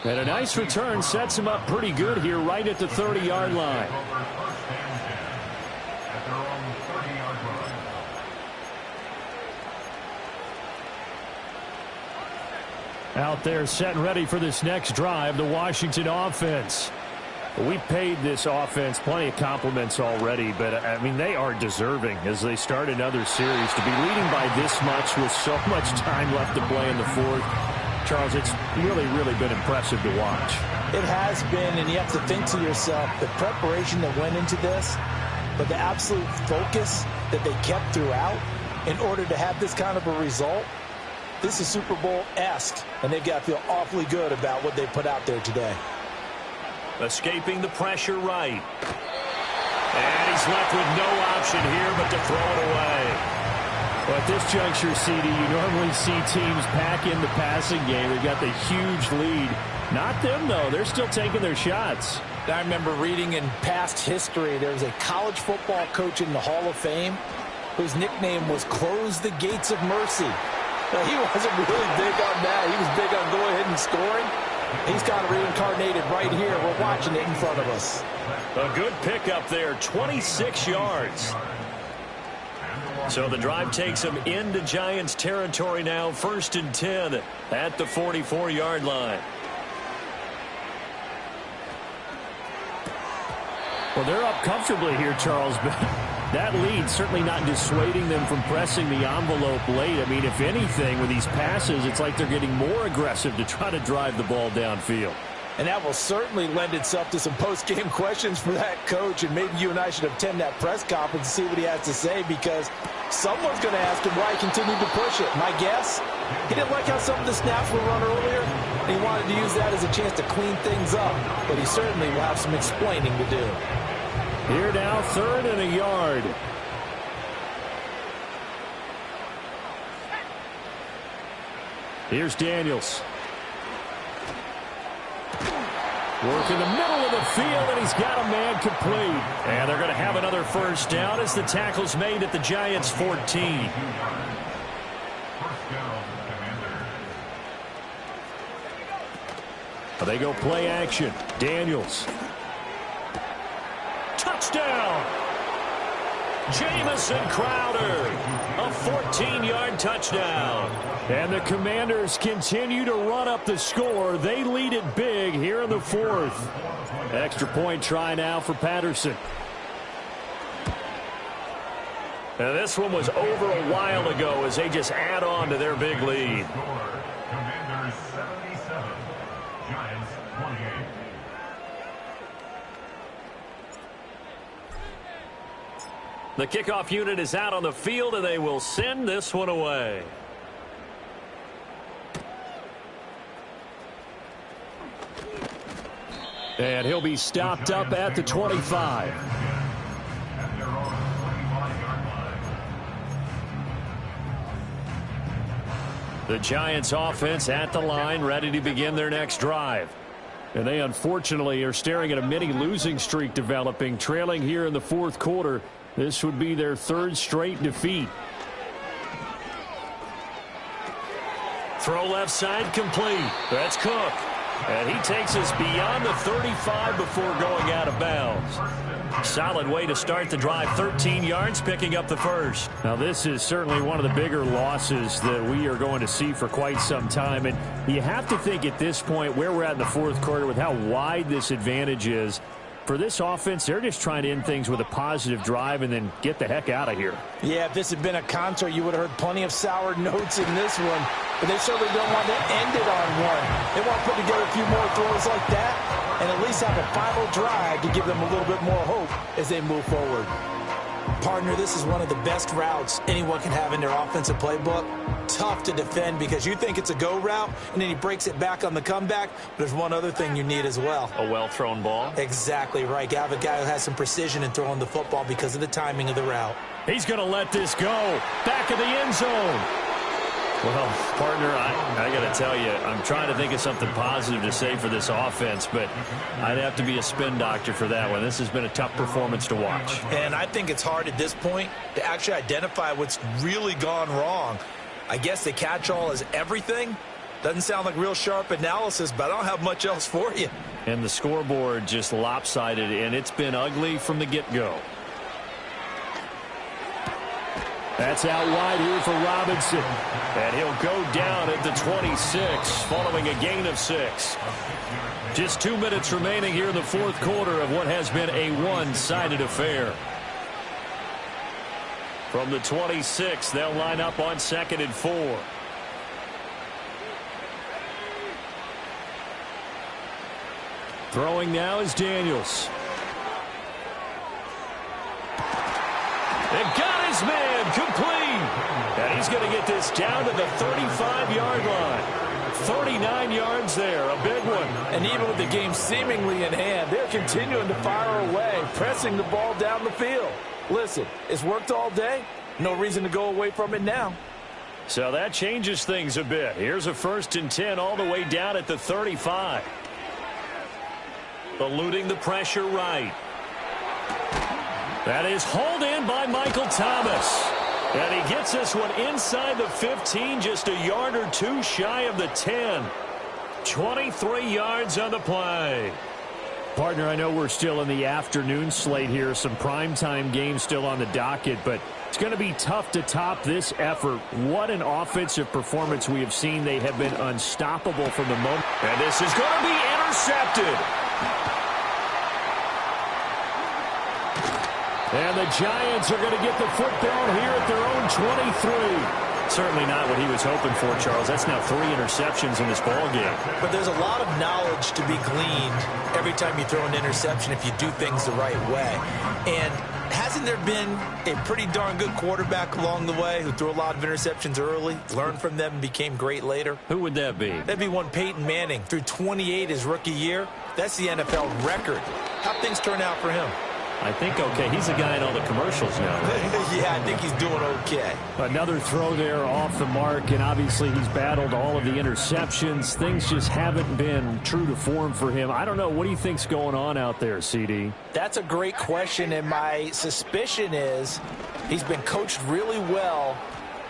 And a nice return sets him up pretty good here right at the 30-yard line. Out there set and ready for this next drive, the Washington offense. We paid this offense plenty of compliments already, but, I mean, they are deserving as they start another series. To be leading by this much with so much time left to play in the fourth, Charles, it's really, really been impressive to watch. It has been, and you have to think to yourself, the preparation that went into this, but the absolute focus that they kept throughout in order to have this kind of a result, this is Super Bowl-esque, and they've got to feel awfully good about what they put out there today. Escaping the pressure right. And he's left with no option here but to throw it away. Well, at this juncture, CD, you normally see teams pack in the passing game. They've got the huge lead. Not them, though. They're still taking their shots. I remember reading in past history, there was a college football coach in the Hall of Fame whose nickname was Close the Gates of Mercy. Now, he wasn't really big on that. He was big on going ahead and scoring. He's kind of reincarnated right here. We're watching it in front of us. A good pickup there, 26 yards. So the drive takes them into Giants territory now, 1st and 10 at the 44-yard line. Well, they're up comfortably here, Charles, but that lead certainly not dissuading them from pressing the envelope late. I mean, if anything, with these passes, it's like they're getting more aggressive to try to drive the ball downfield. And that will certainly lend itself to some post-game questions for that coach, and maybe you and I should attend that press conference and see what he has to say, because someone's going to ask him why he continued to push it. My guess, he didn't like how some of the snaps were run earlier, and he wanted to use that as a chance to clean things up, but he certainly will have some explaining to do. Here now, 3rd and a yard. Here's Daniels. Work in the middle of the field, and he's got a man complete. And they're going to have another first down as the tackle's made at the Giants' 14. They go play action. Daniels. Touchdown! Jamison Crowder, a 14-yard touchdown. And the Commanders continue to run up the score. They lead it big here in the fourth. Extra point try now for Patterson. And this one was over a while ago as they just add on to their big lead. Commanders 77, Giants 28. The kickoff unit is out on the field, and they will send this one away. And he'll be stopped up at the 25. At their own 25-yard line. The Giants offense at the line, ready to begin their next drive. And they unfortunately are staring at a mini losing streak developing, trailing here in the fourth quarter. This would be their third straight defeat. Throw left side complete. That's Cook. And he takes us beyond the 35 before going out of bounds. Solid way to start the drive. 13 yards, picking up the first. Now, this is certainly one of the bigger losses that we are going to see for quite some time. And you have to think at this point where we're at in the fourth quarter with how wide this advantage is. For this offense, they're just trying to end things with a positive drive and then get the heck out of here. Yeah, if this had been a concert, you would have heard plenty of sour notes in this one. But they certainly don't want to end it on one. They want to put together a few more throws like that and at least have a final drive to give them a little bit more hope as they move forward. Partner, this is one of the best routes anyone can have in their offensive playbook. Tough to defend because you think it's a go route, and then he breaks it back on the comeback. But there's one other thing you need as well. A well-thrown ball. Exactly right. You have a guy who has some precision in throwing the football because of the timing of the route. He's going to let this go. Back of the end zone. Well, partner, I got to tell you, I'm trying to think of something positive to say for this offense, but I'd have to be a spin doctor for that one. This has been a tough performance to watch. And I think it's hard at this point to actually identify what's really gone wrong. I guess the catch-all is everything. Doesn't sound like real sharp analysis, but I don't have much else for you. And the scoreboard just lopsided, and it's been ugly from the get-go. That's out wide here for Robinson. And he'll go down at the 26 following a gain of 6. Just 2 minutes remaining here in the fourth quarter of what has been a one-sided affair. From the 26, they'll line up on 2nd and 4. Throwing now is Daniels. And got his man complete. And he's going to get this down to the 35-yard line. 39 yards there, a big one. And even with the game seemingly in hand, they're continuing to fire away, pressing the ball down the field. Listen, it's worked all day. No reason to go away from it now. So that changes things a bit. Here's a 1st and 10 all the way down at the 35. Eluding the pressure right. That is hauled in by Michael Thomas. And he gets this one inside the 15, just a yard or two shy of the 10. 23 yards on the play. Partner, I know we're still in the afternoon slate here. Some primetime games still on the docket, but it's going to be tough to top this effort. What an offensive performance we have seen. They have been unstoppable from the moment. And this is going to be intercepted. And the Giants are going to get the football here at their own 23. Certainly not what he was hoping for, Charles. That's now 3 interceptions in this ball game. But there's a lot of knowledge to be gleaned every time you throw an interception if you do things the right way. And hasn't there been a pretty darn good quarterback along the way who threw a lot of interceptions early, learned from them, and became great later? Who would that be? That'd be one Peyton Manning. Threw 28 his rookie year. That's the NFL record. How'd things turn out for him? I think okay. He's the guy in all the commercials now. Right? Yeah, I think he's doing okay. Another throw there off the mark, and obviously he's battled all of the interceptions. Things just haven't been true to form for him. I don't know. What do you think's going on out there, CD? That's a great question, and my suspicion is he's been coached really well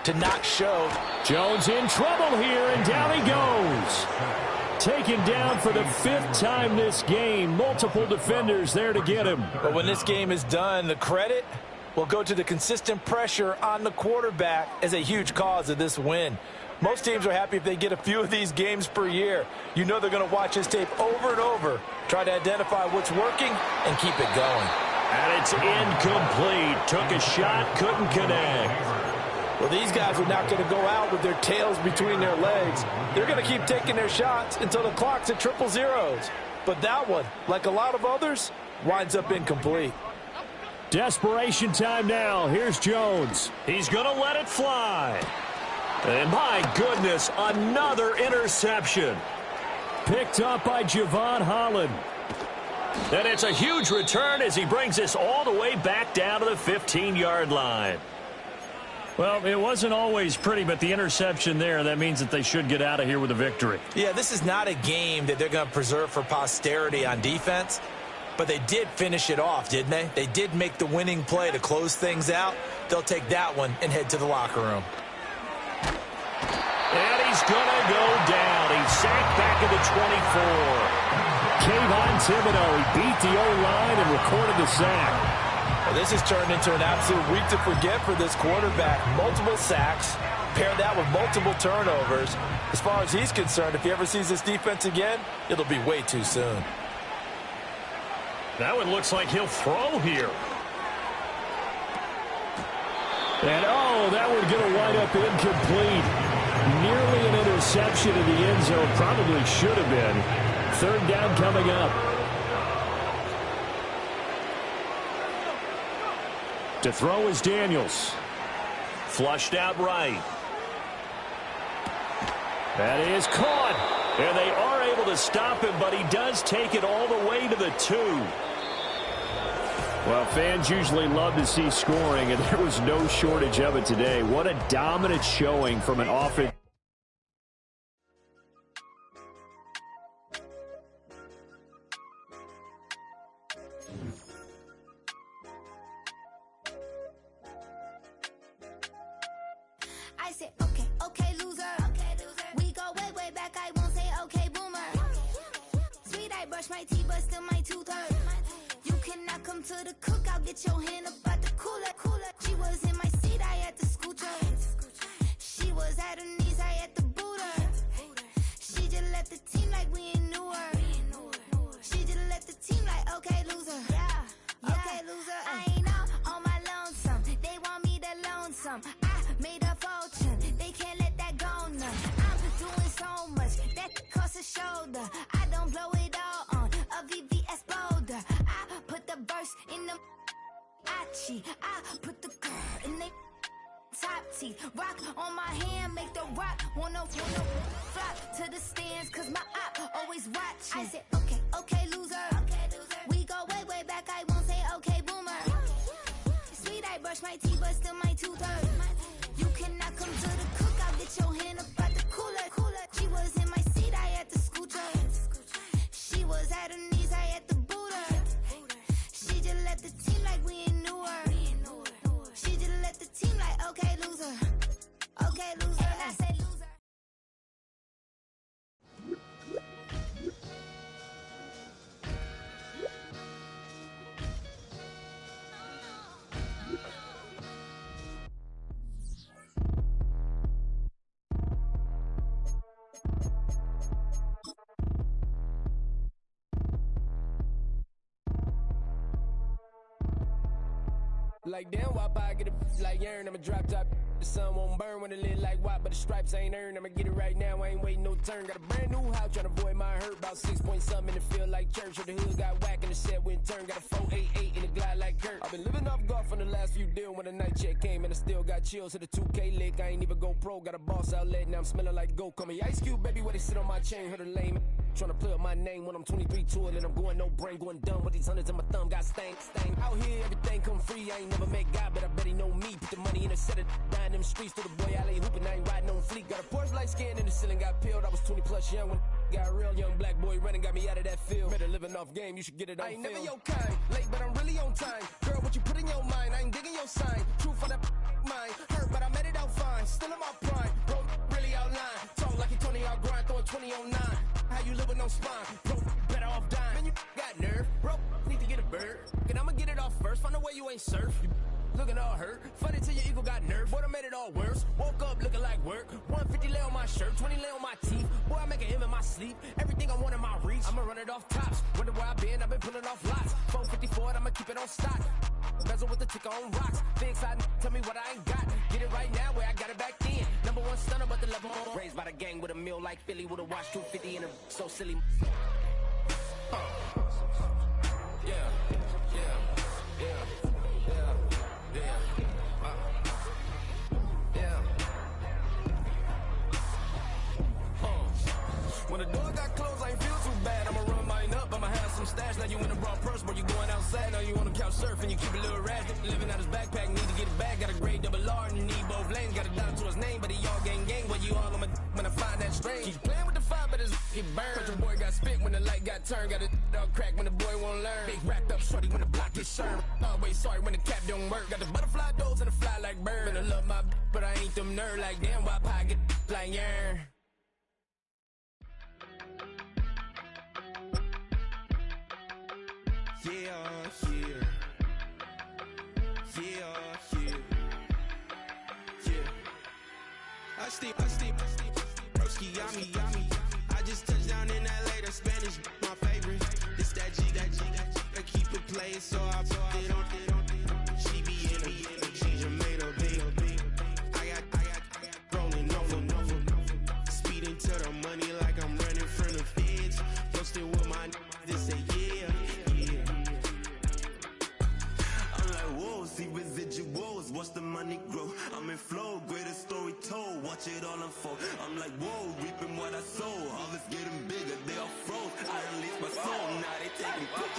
to not show. Jones in trouble here, and down he goes. Taken down for the 5th time this game. Multiple defenders there to get him. But when this game is done, the credit will go to the consistent pressure on the quarterback as a huge cause of this win. Most teams are happy if they get a few of these games per year. You know they're going to watch this tape over and over, try to identify what's working, and keep it going. And it's incomplete. Took a shot, couldn't connect. Well, these guys are not going to go out with their tails between their legs. They're going to keep taking their shots until the clock's at triple zeros. But that one, like a lot of others, winds up incomplete. Desperation time now. Here's Jones. He's going to let it fly. And my goodness, another interception. Picked up by Javon Holland. And it's a huge return as he brings us all the way back down to the 15-yard line. Well, it wasn't always pretty, but the interception there, that means that they should get out of here with a victory. Yeah, this is not a game that they're going to preserve for posterity on defense, but they did finish it off, didn't they? They did make the winning play to close things out. They'll take that one and head to the locker room. And he's going to go down. He's sacked back at the 24. Kayvon Thibodeau, he beat the O-line and recorded the sack. Well, this has turned into an absolute week to forget for this quarterback. Multiple sacks, pair that with multiple turnovers. As far as he's concerned, if he ever sees this defense again, it'll be way too soon. That one looks like he'll throw here. And, oh, that one's going to wind up incomplete. Nearly an interception in the end zone. Probably should have been. Third down coming up. To throw is Daniels. Flushed out right. That is caught. And they are able to stop him, but he does take it all the way to the 2. Well, fans usually love to see scoring, and there was no shortage of it today. What a dominant showing from an offense. I said, okay, loser. We go way back. I won't say okay, boomer. Sweet, I brush my teeth, but still my tooth hurt. You cannot come to the cookout, get your hand up out the cooler. She was in my seat, I had to scoot her. She was at her knees, I had to boot her. She just left the team like we ain't knew her. She just left the team like, okay, loser. Yeah, okay, loser. I ain't out on my lonesome. They want me to loan some. I made a fortune, they can't let that go now. I'm doing so much, that could cost a shoulder. I don't blow it all on a VVS boulder. I put the verse in the I put the girl in the top teeth. Rock on my hand, make the rock wanna flop to the stands, cause my op always watching. I said, okay, loser. We go way back, I won't say okay, boomer. Sweet, I brush my teeth, but still my tooth hurt. You cannot come to the cookout, get your hand up out the cooler. She was in my seat, I had to scoot her. She was at her knees, I had to boot her. She just left the team like we ain't knew her. She just left the team like, okay, loser. Okay, loser. And I say loser. Like damn, wop, I get a like urn. I'ma drop top. The sun won't burn when it lit like wop, but the stripes ain't earned. I'ma get it right now. I ain't waiting no turn. Got a brand new house trying to avoid my hurt. About 6 point something in the field like church. Or the hood got whack and the set went turn. Got a 488 in the glide like Kurt. I've been living off golf on the last few deals. When the night check came and I still got chills to the 2K lick. I ain't even go pro. Got a boss outlet now I'm smelling like gold. Call me Ice Cube, baby, where they sit on my chain. Heard a lame. Trying to play up my name when I'm 23 to it and I'm going no brain, going dumb with these hundreds in my thumb. Got stank. Out here, everything come free. I ain't never met God, but I bet he know me. Put the money in a set of dying them streets to the boy alley hooping. I ain't riding on fleek. Got a Porsche light scan in the ceiling, got peeled. I was 20 plus young when got real young black boy running, got me out of that field. Better living off game, you should get it on film. I ain't never your kind, late but I'm really on time. Girl, what you put in your mind, I ain't digging your sign. True for that mind, hurt but I made it out fine. Still in my prime, bro, really outline. Talk like you 20 out grind, throwing 20 on 9. How you live with no spine, bro, better off dying. Man, you got nerve, bro, need to get a bird. And I'ma get it off first, find a way you ain't surf. You looking all hurt. Funny till your ego got nerfed. Boy, I made it all worse. Woke up looking like work. 150 lay on my shirt, 20 lay on my teeth. Boy, I make an M in my sleep. Everything I want in my reach. I'ma run it off tops. Wonder where I've been pulling off lots. 454, I'ma keep it on stock. Bezel with the ticker on rocks. Things I tell me what I ain't got. Get it right now where I got it back then. Number one stunner, but the level on. Raised by the gang with a meal like Philly with a watch 250 and a so silly. When the door got closed, I ain't feel too bad. I'ma run mine up, I'ma have some stash. Now you in a broad purse, but you going outside. Now you on the couch surfing, you keep a little rat. Living out his backpack, need to get it back. Got a grade double R and need both lanes. Got a dollar to his name, but he all gang. Where you all on my when I find that strange. Keep playing with the fire, but his get burned. But your boy got spit when the light got turned. Got a dog crack when the boy won't learn. Big wrapped up shorty when the block is sharp. Always sorry when the cap don't work. Got the butterfly doors and the fly like bird. And I love my but I ain't them nerd like damn. Why pie get like yarn? Broski, yummy. I just touched down in LA, the Spanish, my favorite. This that G. I keep it playing, so I put it on. She be in it, she just made a big. I got rolling over. Speeding to the money like I'm running from the feds. Posted with my this say yeah. I'm like, whoa, see residuals, watch the money grow. I'm in flow, greatest story told, watch it all unfold. I'm like, whoa, reaping what I sow, harvest getting bigger, they all froze. I unleash my soul, now they taking pictures.